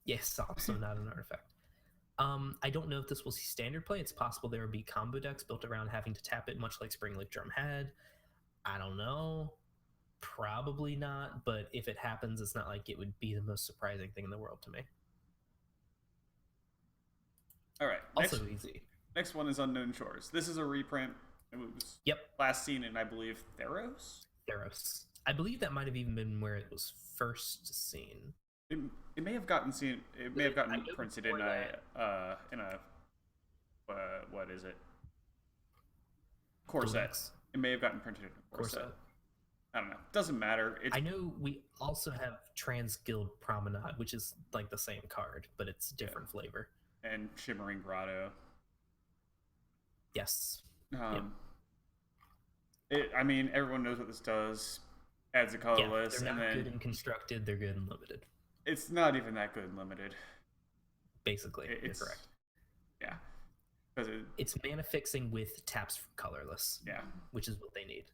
Speaker 1: Yes, also not an artifact. I don't know if this will see standard play. It's possible there would be combo decks built around having to tap it, much like Springleaf Drum had. I don't know. Probably not, but if it happens, it's not like it would be the most surprising thing in the world to me.
Speaker 2: All right.
Speaker 1: Also easy.
Speaker 2: Next one is Unknown Shores. This is a reprint. It was last seen in, I believe, Theros?
Speaker 1: Theros. I believe that might have even been where it was first seen.
Speaker 2: It may have gotten seen. It may have gotten printed in a what is it? Core set. It may have gotten printed in a core set. I don't know. Doesn't matter.
Speaker 1: I know we also have Trans Guild Promenade, which is like the same card, but it's different flavor.
Speaker 2: And Shimmering Grotto.
Speaker 1: Yes.
Speaker 2: I mean, everyone knows what this does. Adds a colorless.
Speaker 1: They're not
Speaker 2: and then
Speaker 1: good and constructed. They're good and limited.
Speaker 2: It's not even that good and limited.
Speaker 1: Basically, you're correct.
Speaker 2: Yeah.
Speaker 1: It's mana fixing with taps for colorless.
Speaker 2: Yeah.
Speaker 1: Which is what they need.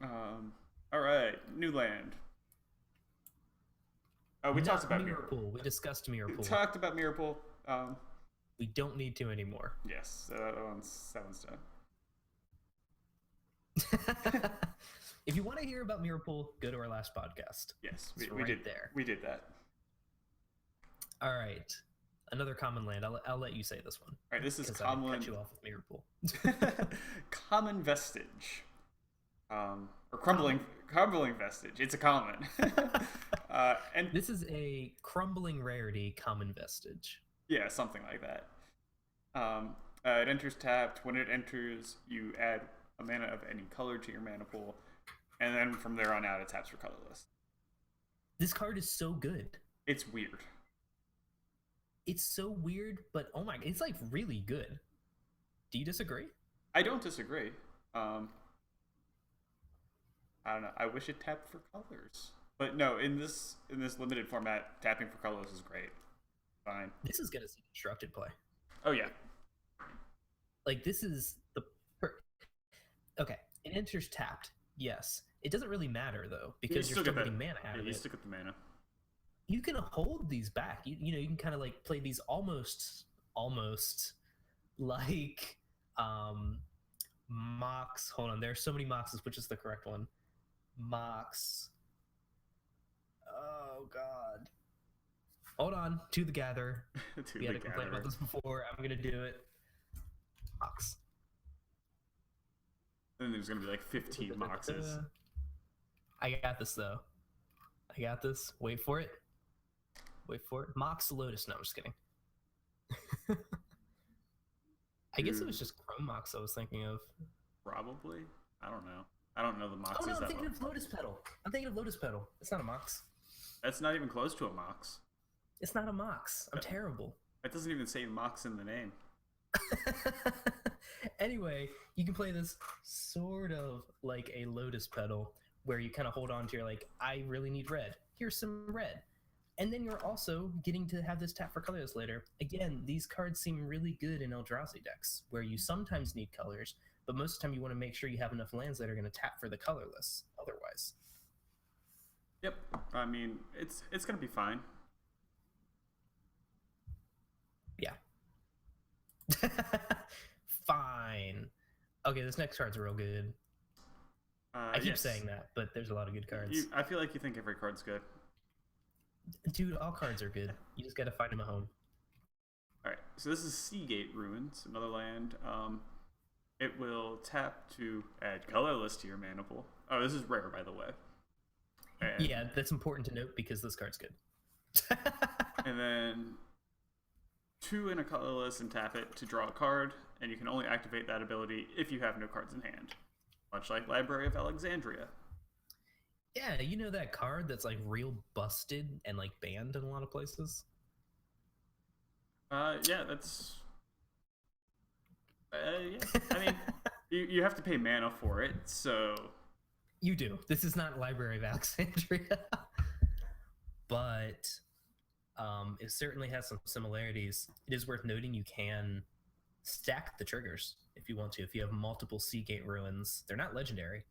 Speaker 2: All right. New land. We talked about
Speaker 1: Mirror Pool. We discussed Mirror Pool.
Speaker 2: We talked about Mirror Pool.
Speaker 1: We don't need to anymore.
Speaker 2: Yes, that one's done.
Speaker 1: If you want to hear about Mirror Pool, go to our last podcast.
Speaker 2: Yes, we did there. We did that.
Speaker 1: All right, another common land. I'll let you say this one.
Speaker 2: All right, this is common.
Speaker 1: I cut you off with Mirror Pool.
Speaker 2: Common Vestige, or crumbling vestige. It's a common. And
Speaker 1: this is a crumbling rarity, common vestige.
Speaker 2: Yeah, something like that. It enters tapped. When it enters, you add a mana of any color to your mana pool, and then from there on out, it taps for colorless.
Speaker 1: This card is so good.
Speaker 2: It's weird.
Speaker 1: It's so weird, but oh my, it's like really good. Do you disagree?
Speaker 2: I don't disagree. I don't know. I wish it tapped for colors, but no. In this limited format, tapping for colors is great. Fine.
Speaker 1: This is gonna see constructed play.
Speaker 2: Oh yeah.
Speaker 1: Like this is the okay. It enters tapped. Yes. It doesn't really matter though because you're still getting mana out of it.
Speaker 2: You still get the mana.
Speaker 1: You can hold these back. You know you can kind of like play these almost like Mox. Hold on. There are so many Moxes. Which is the correct one? Mox. Oh God. Hold on. To the Gatherer. We had to complain about this before. I'm gonna do it. Mox.
Speaker 2: Then there's gonna be like 15 Moxes.
Speaker 1: I got this though. I got this. Wait for it. Wait for it. Mox Lotus. No, I'm just kidding. I guess it was just Chrome Mox I was thinking of.
Speaker 2: Probably. I don't know. I don't know the Moxes.
Speaker 1: Oh no, I'm thinking of Lotus Petal. Lotus Petal. It's not a Mox.
Speaker 2: That's not even close to a Mox.
Speaker 1: It's not a Mox. I'm terrible.
Speaker 2: It doesn't even say Mox in the name.
Speaker 1: Anyway, you can play this sort of like a Lotus Petal, where you kind of hold on to your like, I really need red. Here's some red. And then you're also getting to have this tap for colors later. Again, these cards seem really good in Eldrazi decks, where you sometimes need colors, but most of the time you want to make sure you have enough lands that are going to tap for the colorless otherwise.
Speaker 2: Yep. I mean, it's going to be fine.
Speaker 1: Yeah. Fine. Okay, this next card's real good. I keep saying that, but there's a lot of good cards.
Speaker 2: I feel like you think every card's good.
Speaker 1: Dude, all cards are good. You just gotta find them at home.
Speaker 2: Alright, so this is Seagate Ruins, another land. It will tap to add colorless to your mana pool. Oh, this is rare, by the way. And,
Speaker 1: Yeah, that's important to note because this card's good.
Speaker 2: and then 2 in a colorless and tap it to draw a card, and you can only activate that ability if you have no cards in hand. Much like Library of Alexandria.
Speaker 1: Yeah, you know that card that's like real busted and like banned in a lot of places?
Speaker 2: Yeah, that's. Yeah. I mean, you have to pay mana for it, so.
Speaker 1: You do. This is not Library of Alexandria. But it certainly has some similarities. It is worth noting you can stack the triggers if you want to. If you have multiple Seagate ruins, they're not legendary.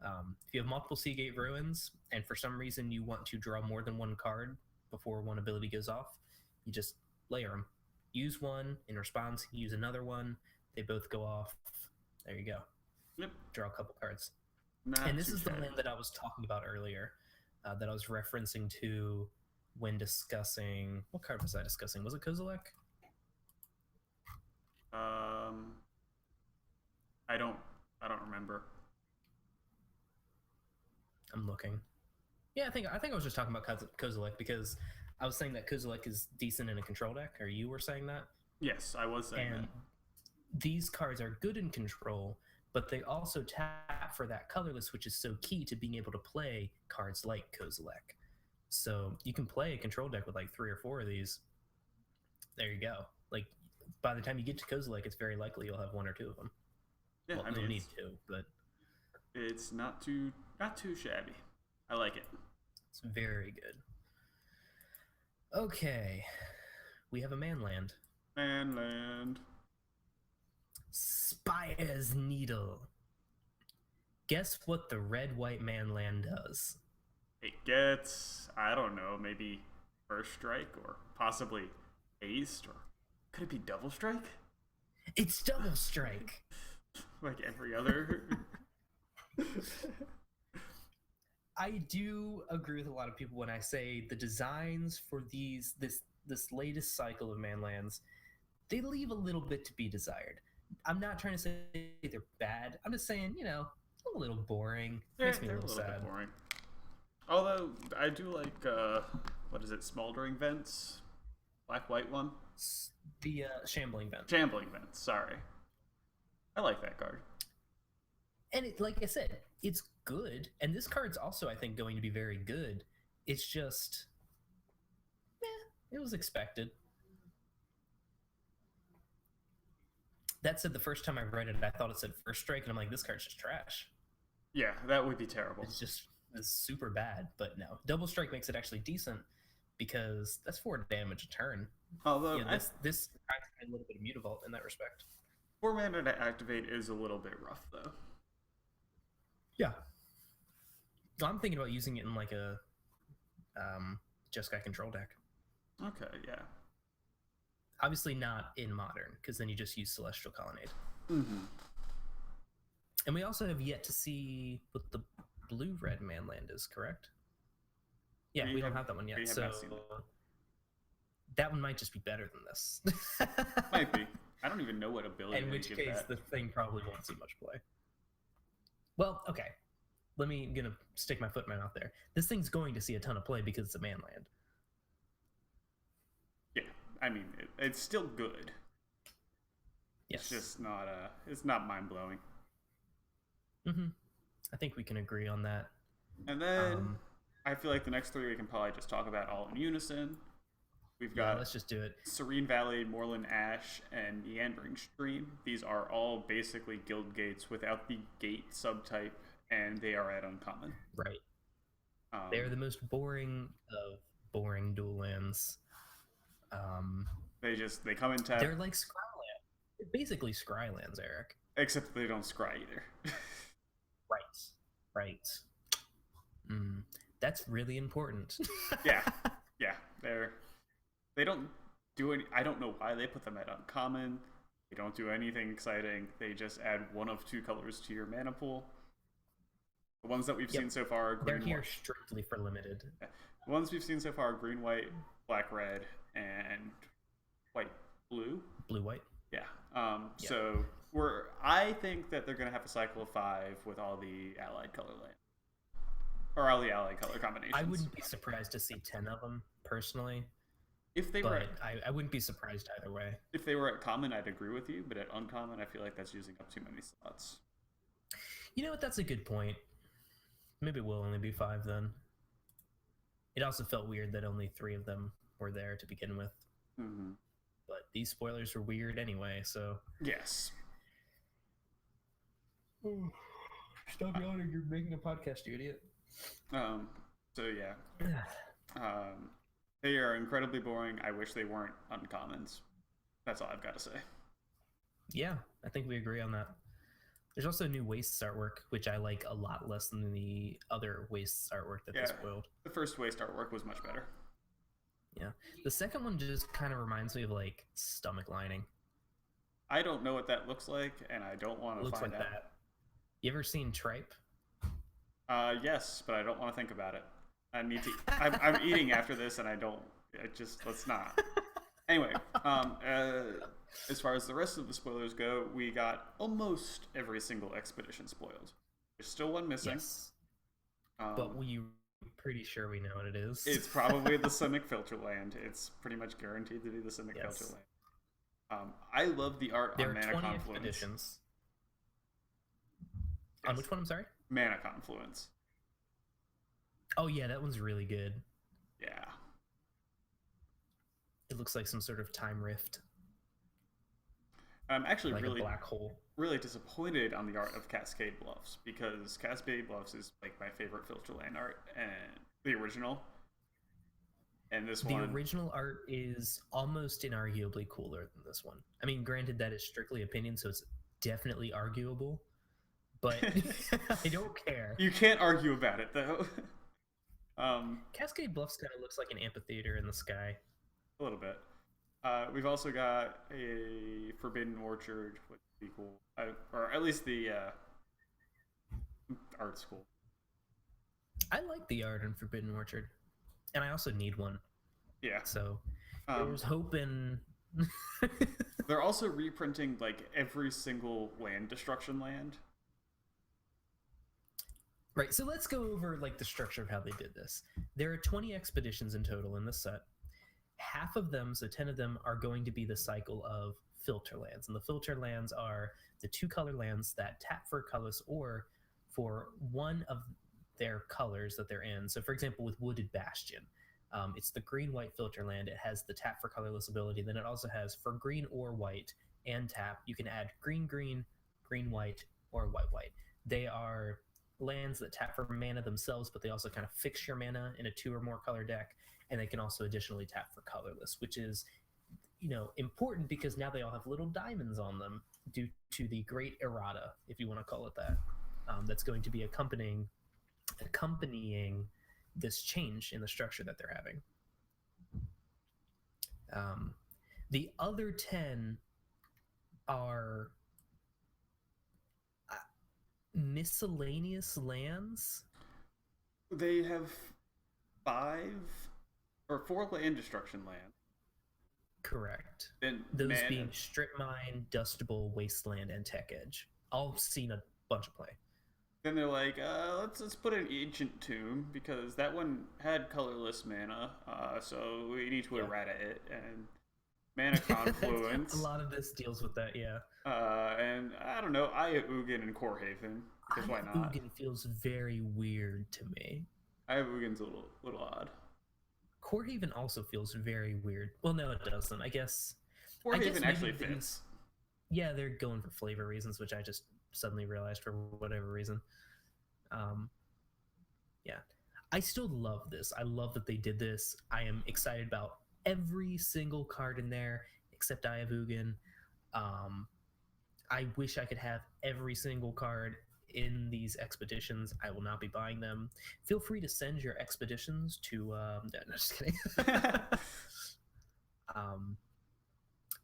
Speaker 1: If you have multiple Seagate ruins, and for some reason you want to draw more than one card before one ability goes off, you just layer them. Use one in response, use another one. They both go off. There you go.
Speaker 2: Yep.
Speaker 1: Draw a couple cards.
Speaker 2: Not
Speaker 1: And this is the
Speaker 2: shabby.
Speaker 1: land that I was talking about earlier, that I was referencing to when discussing. What card was I discussing? Was it Kozilek?
Speaker 2: I don't remember.
Speaker 1: I'm looking. Yeah, I think I was just talking about Kozilek because I was saying that Kozilek is decent in a control deck, or you were saying that.
Speaker 2: Yes, I was saying
Speaker 1: And these cards are good in control, but they also tap for that colorless, which is so key to being able to play cards like Kozilek. So you can play a control deck with like 3 or 4 of these. There you go. Like by the time you get to Kozilek, it's very likely you'll have 1 or 2 of them.
Speaker 2: that. Yeah,
Speaker 1: Well, you'll need 2, but
Speaker 2: it's not too shabby. I like it.
Speaker 1: it's very good. Okay, we have a manland.
Speaker 2: Manland.
Speaker 1: Spire's Needle. Guess what the red-white manland does?
Speaker 2: It gets, I don't know, maybe first strike or possibly haste, or could it be double strike?
Speaker 1: It's double strike.
Speaker 2: Like every other.
Speaker 1: I do agree with a lot of people when I say the designs for this latest cycle of manlands, they leave a little bit to be desired. I'm not trying to say they're bad. I'm just saying, a little boring. Makes me a
Speaker 2: They're
Speaker 1: little sad.
Speaker 2: bit boring. Although I do like what is it, Smoldering Vents, black white one.
Speaker 1: The Shambling Vent.
Speaker 2: Shambling Vents. Sorry, I like that card.
Speaker 1: And like I said, it's good. And this card's also, I think, going to be very good. It's just, it was expected. That said, the first time I read it, I thought it said first strike, and I'm like, this card's just trash.
Speaker 2: Yeah, that would be terrible.
Speaker 1: It's super bad. But no, double strike makes it actually decent because that's 4 damage a turn.
Speaker 2: Although
Speaker 1: this a little bit of Mutavault in that respect.
Speaker 2: 4 mana to activate is a little bit rough, though.
Speaker 1: Yeah. I'm thinking about using it in like a Jeskai control deck.
Speaker 2: Okay, yeah.
Speaker 1: Obviously not in Modern, because then you just use Celestial Colonnade.
Speaker 2: Mm-hmm.
Speaker 1: And we also have yet to see what the blue-red manland is, correct? Yeah, we don't have that one yet. So that one might just be better than this.
Speaker 2: Might be. I don't even know what ability.
Speaker 1: In which case, the thing probably won't see much play. Well, okay. Gonna stick my foot in my mouth there. This thing's going to see a ton of play because it's a manland.
Speaker 2: Yeah, I mean, it's still good.
Speaker 1: Yes.
Speaker 2: It's just not it's not mind blowing.
Speaker 1: Mm-hmm. I think we can agree on that.
Speaker 2: And then I feel like the next 3 we can probably just talk about all in unison. We've got
Speaker 1: let's just do it.
Speaker 2: Serene Valley, Moorland Ash, and Meandering Stream. These are all basically guild gates without the gate subtype, and they are at uncommon.
Speaker 1: Right. They're the most boring of boring dual lands.
Speaker 2: They come in tap.
Speaker 1: They're like Scryland. They're basically Scrylands, Eric.
Speaker 2: Except they don't scry either.
Speaker 1: Right. That's really important.
Speaker 2: Yeah. They don't do any. I don't know why they put them at uncommon. They don't do anything exciting. They just add 1 of 2 colors to your mana pool. The ones that we've seen so far are green.
Speaker 1: They're here strictly for limited.
Speaker 2: Yeah. The ones we've seen so far are green, white, black, red, and white, blue.
Speaker 1: Blue, white.
Speaker 2: Yeah. So I think that they're gonna have a cycle of 5 with all the allied color land. or all the ally color combinations.
Speaker 1: I wouldn't be surprised to see 10 of them personally,
Speaker 2: If they were
Speaker 1: but
Speaker 2: at,
Speaker 1: I wouldn't be surprised either way.
Speaker 2: if they were at common, I'd agree with you, but at uncommon, I feel like that's using up too many slots.
Speaker 1: You know what? That's a good point. Maybe it will only be 5 then. It also felt weird that only 3 of them were there to begin with.
Speaker 2: Mm-hmm.
Speaker 1: But these spoilers were weird anyway, so.
Speaker 2: Yes.
Speaker 1: Stop yawning, you're making a podcast, you idiot.
Speaker 2: So yeah. They are incredibly boring. I wish they weren't uncommons. That's all I've got to say.
Speaker 1: Yeah, I think we agree on that. There's also new Wastes artwork, which I like a lot less than the other Wastes artwork that they spoiled.
Speaker 2: The first Waste artwork was much better.
Speaker 1: Yeah. The second one just kind of reminds me of like stomach lining.
Speaker 2: I don't know what that looks like, and I don't want to find out. That.
Speaker 1: You ever seen tripe?
Speaker 2: Yes, but I don't want to think about it. I need to. I'm eating after this, and I don't. Let's not. Anyway, as far as the rest of the spoilers go, we got almost every single expedition spoiled. There's still one missing.
Speaker 1: Yes. But we're pretty sure we know what it is.
Speaker 2: It's probably the Simic Filter Land. It's pretty much guaranteed to be the Simic Filter Land. I love the art on Mana Confluence.
Speaker 1: Expeditions. Yes. On which one? I'm sorry?
Speaker 2: Mana Confluence.
Speaker 1: Oh yeah, that one's really good.
Speaker 2: Yeah.
Speaker 1: It looks like some sort of time rift.
Speaker 2: I'm actually
Speaker 1: like
Speaker 2: really
Speaker 1: a black hole.
Speaker 2: Really disappointed on the art of Cascade Bluffs, because Cascade Bluffs is like my favorite Filter Land art, and the original. And this one,
Speaker 1: the original art is almost inarguably cooler than this one. I mean, granted, that is strictly opinion, so it's definitely arguable, but I don't care.
Speaker 2: You can't argue about it, though.
Speaker 1: Cascade Bluffs kind of looks like an amphitheater in the sky.
Speaker 2: A little bit. We've also got a Forbidden Orchard, which would be cool. Or at least the art school.
Speaker 1: I like the art in Forbidden Orchard. And I also need one.
Speaker 2: Yeah.
Speaker 1: So there's hope in...
Speaker 2: They're also reprinting like every single land destruction land.
Speaker 1: Right, so let's go over like the structure of how they did this. There are 20 expeditions in total in this set. Half of them, so 10 of them, are going to be the cycle of filter lands. And the filter lands are the 2-color lands that tap for a colorless or for one of their colors that they're in. So for example, with Wooded Bastion, it's the green-white filter land. It has the tap for colorless ability. Then it also has for green or white and tap, you can add green-green, green-white, or white-white. They are lands that tap for mana themselves, but they also kind of fix your mana in a 2 or more color deck. And they can also additionally tap for colorless, which is, you know, important because now they all have little diamonds on them due to the great errata, if you want to call it that, that's going to be accompanying this change in the structure that they're having. The other 10 are miscellaneous lands.
Speaker 2: They have 4 land destruction land.
Speaker 1: Correct.
Speaker 2: And
Speaker 1: those being Strip Mine, Dustable, Wasteland, and Tech Edge. All seen a bunch of play.
Speaker 2: Then they're like, let's put an Ancient Tomb, because that one had colorless mana, so we need to errata it. And Mana Confluence.
Speaker 1: A lot of this deals with that, yeah.
Speaker 2: And I don't know, Aya Ugin and Core Haven, because why not?
Speaker 1: Ugin feels very weird to me.
Speaker 2: Aya Ugin's a little odd.
Speaker 1: Core Haven also feels very weird. Well, no, it doesn't. I guess
Speaker 2: Core Haven actually fits.
Speaker 1: Yeah, they're going for flavor reasons, which I just suddenly realized for whatever reason. Yeah. I still love this. I love that they did this. I am excited about every single card in there except Aya Ugin. I wish I could have every single card in these expeditions. I will not be buying them. Feel free to send your expeditions to no, just kidding.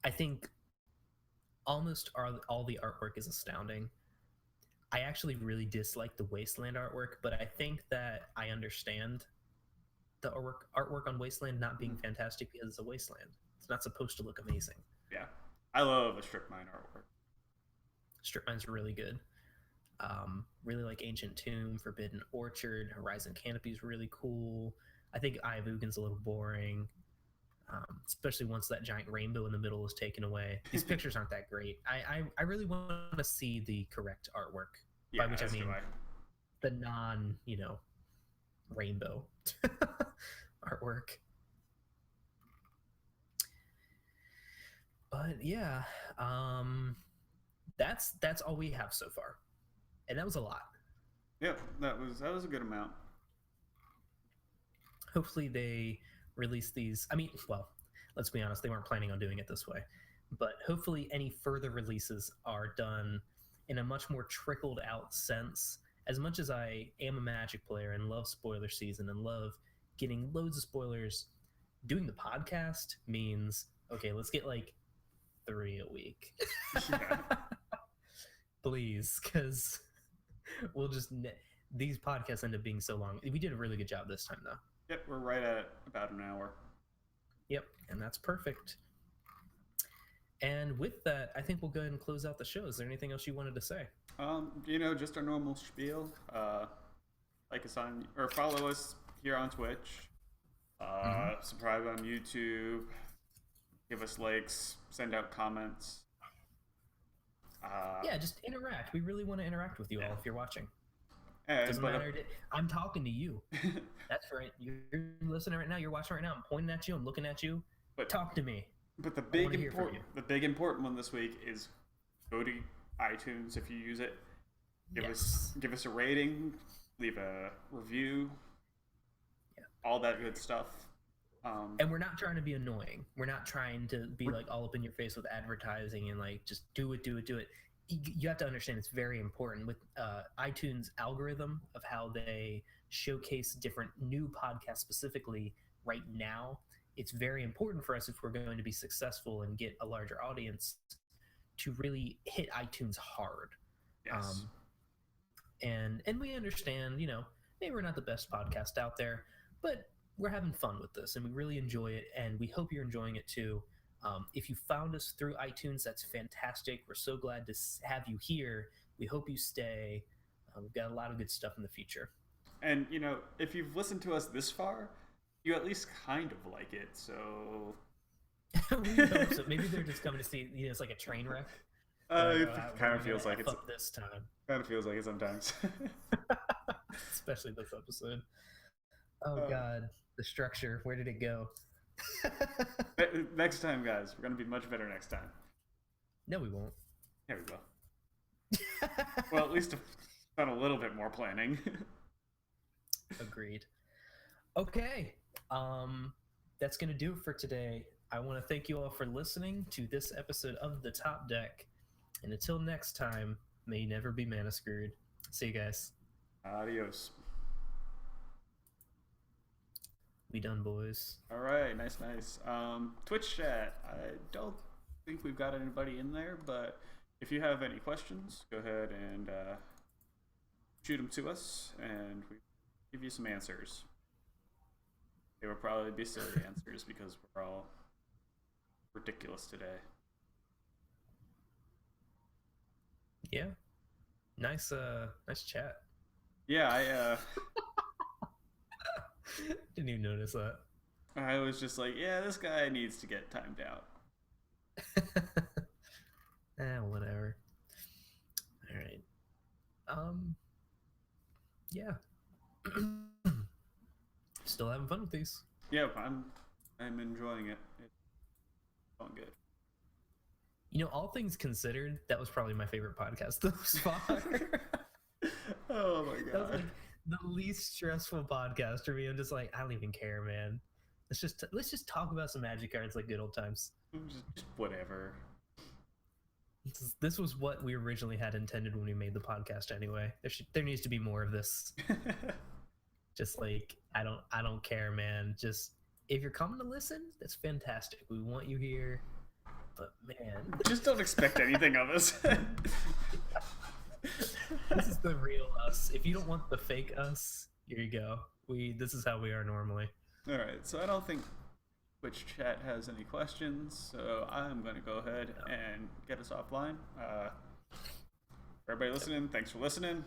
Speaker 1: I think almost all the artwork is astounding. I actually really dislike the Wasteland artwork, but I think that I understand the artwork on Wasteland not being fantastic because it's a wasteland. It's not supposed to look amazing.
Speaker 2: Yeah. I love a Strip Mine artwork.
Speaker 1: Strip Mine's really good. Really like Ancient Tomb, Forbidden Orchard, Horizon Canopy is really cool. I think Eye of Ugin's a little boring, especially once that giant rainbow in the middle is taken away. These pictures aren't that great. I really want to see the correct artwork,
Speaker 2: Yeah,
Speaker 1: by which I
Speaker 2: as do
Speaker 1: mean
Speaker 2: I.
Speaker 1: the non, rainbow artwork. But yeah, that's all we have so far, and that was a lot.
Speaker 2: Yep, that was a good amount.
Speaker 1: Hopefully they release these. I mean, well, let's be honest, they weren't planning on doing it this way, but hopefully any further releases are done in a much more trickled out sense. As much as I am a Magic player and love spoiler season and love getting loads of spoilers, doing the podcast means okay, let's get like 3 a week.
Speaker 2: Yeah.
Speaker 1: Please, because we'll just these podcasts end up being so long. We did a really good job this time though.
Speaker 2: Yep, we're right at about an hour.
Speaker 1: Yep, and that's perfect. And with that, I think we'll go ahead and close out the show. Is there anything else you wanted to say?
Speaker 2: Just our normal spiel. Like us on or follow us here on Twitch. Subscribe on YouTube. Give us likes. Send out comments.
Speaker 1: Yeah, just interact. We really want to interact with you all if you're watching. Doesn't
Speaker 2: But,
Speaker 1: matter. I'm talking to you. That's right. You're listening right now. You're watching right now. I'm pointing at you. I'm looking at you.
Speaker 2: but
Speaker 1: Talk to me.
Speaker 2: But the
Speaker 1: wanna hear from you.
Speaker 2: big important one this week is go to iTunes if you use it. Give us a rating, leave a review, all that good stuff.
Speaker 1: And we're not trying to be annoying. We're not trying to be like all up in your face with advertising and like just do it. You have to understand it's very important with iTunes algorithm of how they showcase different new podcasts specifically right now. It's very important for us if we're going to be successful and get a larger audience to really hit iTunes hard.
Speaker 2: Yes.
Speaker 1: And we understand, maybe we're not the best podcast out there, but we're having fun with this and we really enjoy it, and we hope you're enjoying it too. If you found us through iTunes, that's fantastic. We're so glad to have you here. We hope you stay. We've got a lot of good stuff in the future.
Speaker 2: And if you've listened to us this far, you at least kind of like it. So
Speaker 1: We hope so. Maybe they're just coming to see. It's like a train wreck.
Speaker 2: it kind of feels like it's
Speaker 1: up this time.
Speaker 2: Kind of feels like it sometimes.
Speaker 1: Especially this episode. Oh God, the structure. Where did it go?
Speaker 2: Next time, guys, we're gonna be much better next time.
Speaker 1: No, we won't.
Speaker 2: There we go. Well, at least done a little bit more planning.
Speaker 1: Agreed. Okay. That's gonna do it for today. I want to thank you all for listening to this episode of The Top Deck. And until next time, may you never be mana screwed. See you guys.
Speaker 2: Adios.
Speaker 1: We done, boys.
Speaker 2: All right, nice. Twitch chat. I don't think we've got anybody in there, but if you have any questions, go ahead and shoot them to us, and we give you some answers. They will probably be silly answers because we're all ridiculous today.
Speaker 1: Yeah. Nice chat.
Speaker 2: Yeah,
Speaker 1: Didn't even notice that.
Speaker 2: I was just like, yeah, this guy needs to get timed out.
Speaker 1: Whatever. All right. Yeah. Still having fun with these.
Speaker 2: Yeah, I'm enjoying it. It's going good.
Speaker 1: All things considered, that was probably my favorite podcast thus far.
Speaker 2: Oh my
Speaker 1: That was
Speaker 2: god.
Speaker 1: like the least stressful podcast for me. I'm just like, I don't even care, man. Let's just talk about some Magic cards like good old times.
Speaker 2: Just whatever.
Speaker 1: This was what we originally had intended when we made the podcast. Anyway, there needs to be more of this. Just like I don't care, man. Just if you're coming to listen, that's fantastic. We want you here. But man,
Speaker 2: Just don't expect anything of us.
Speaker 1: this is the real us. If you don't want the fake us, here you go. This is how we are normally.
Speaker 2: All right, so I don't think Twitch chat has any questions, so I'm going to go ahead and get us offline. For everybody listening, thanks for listening.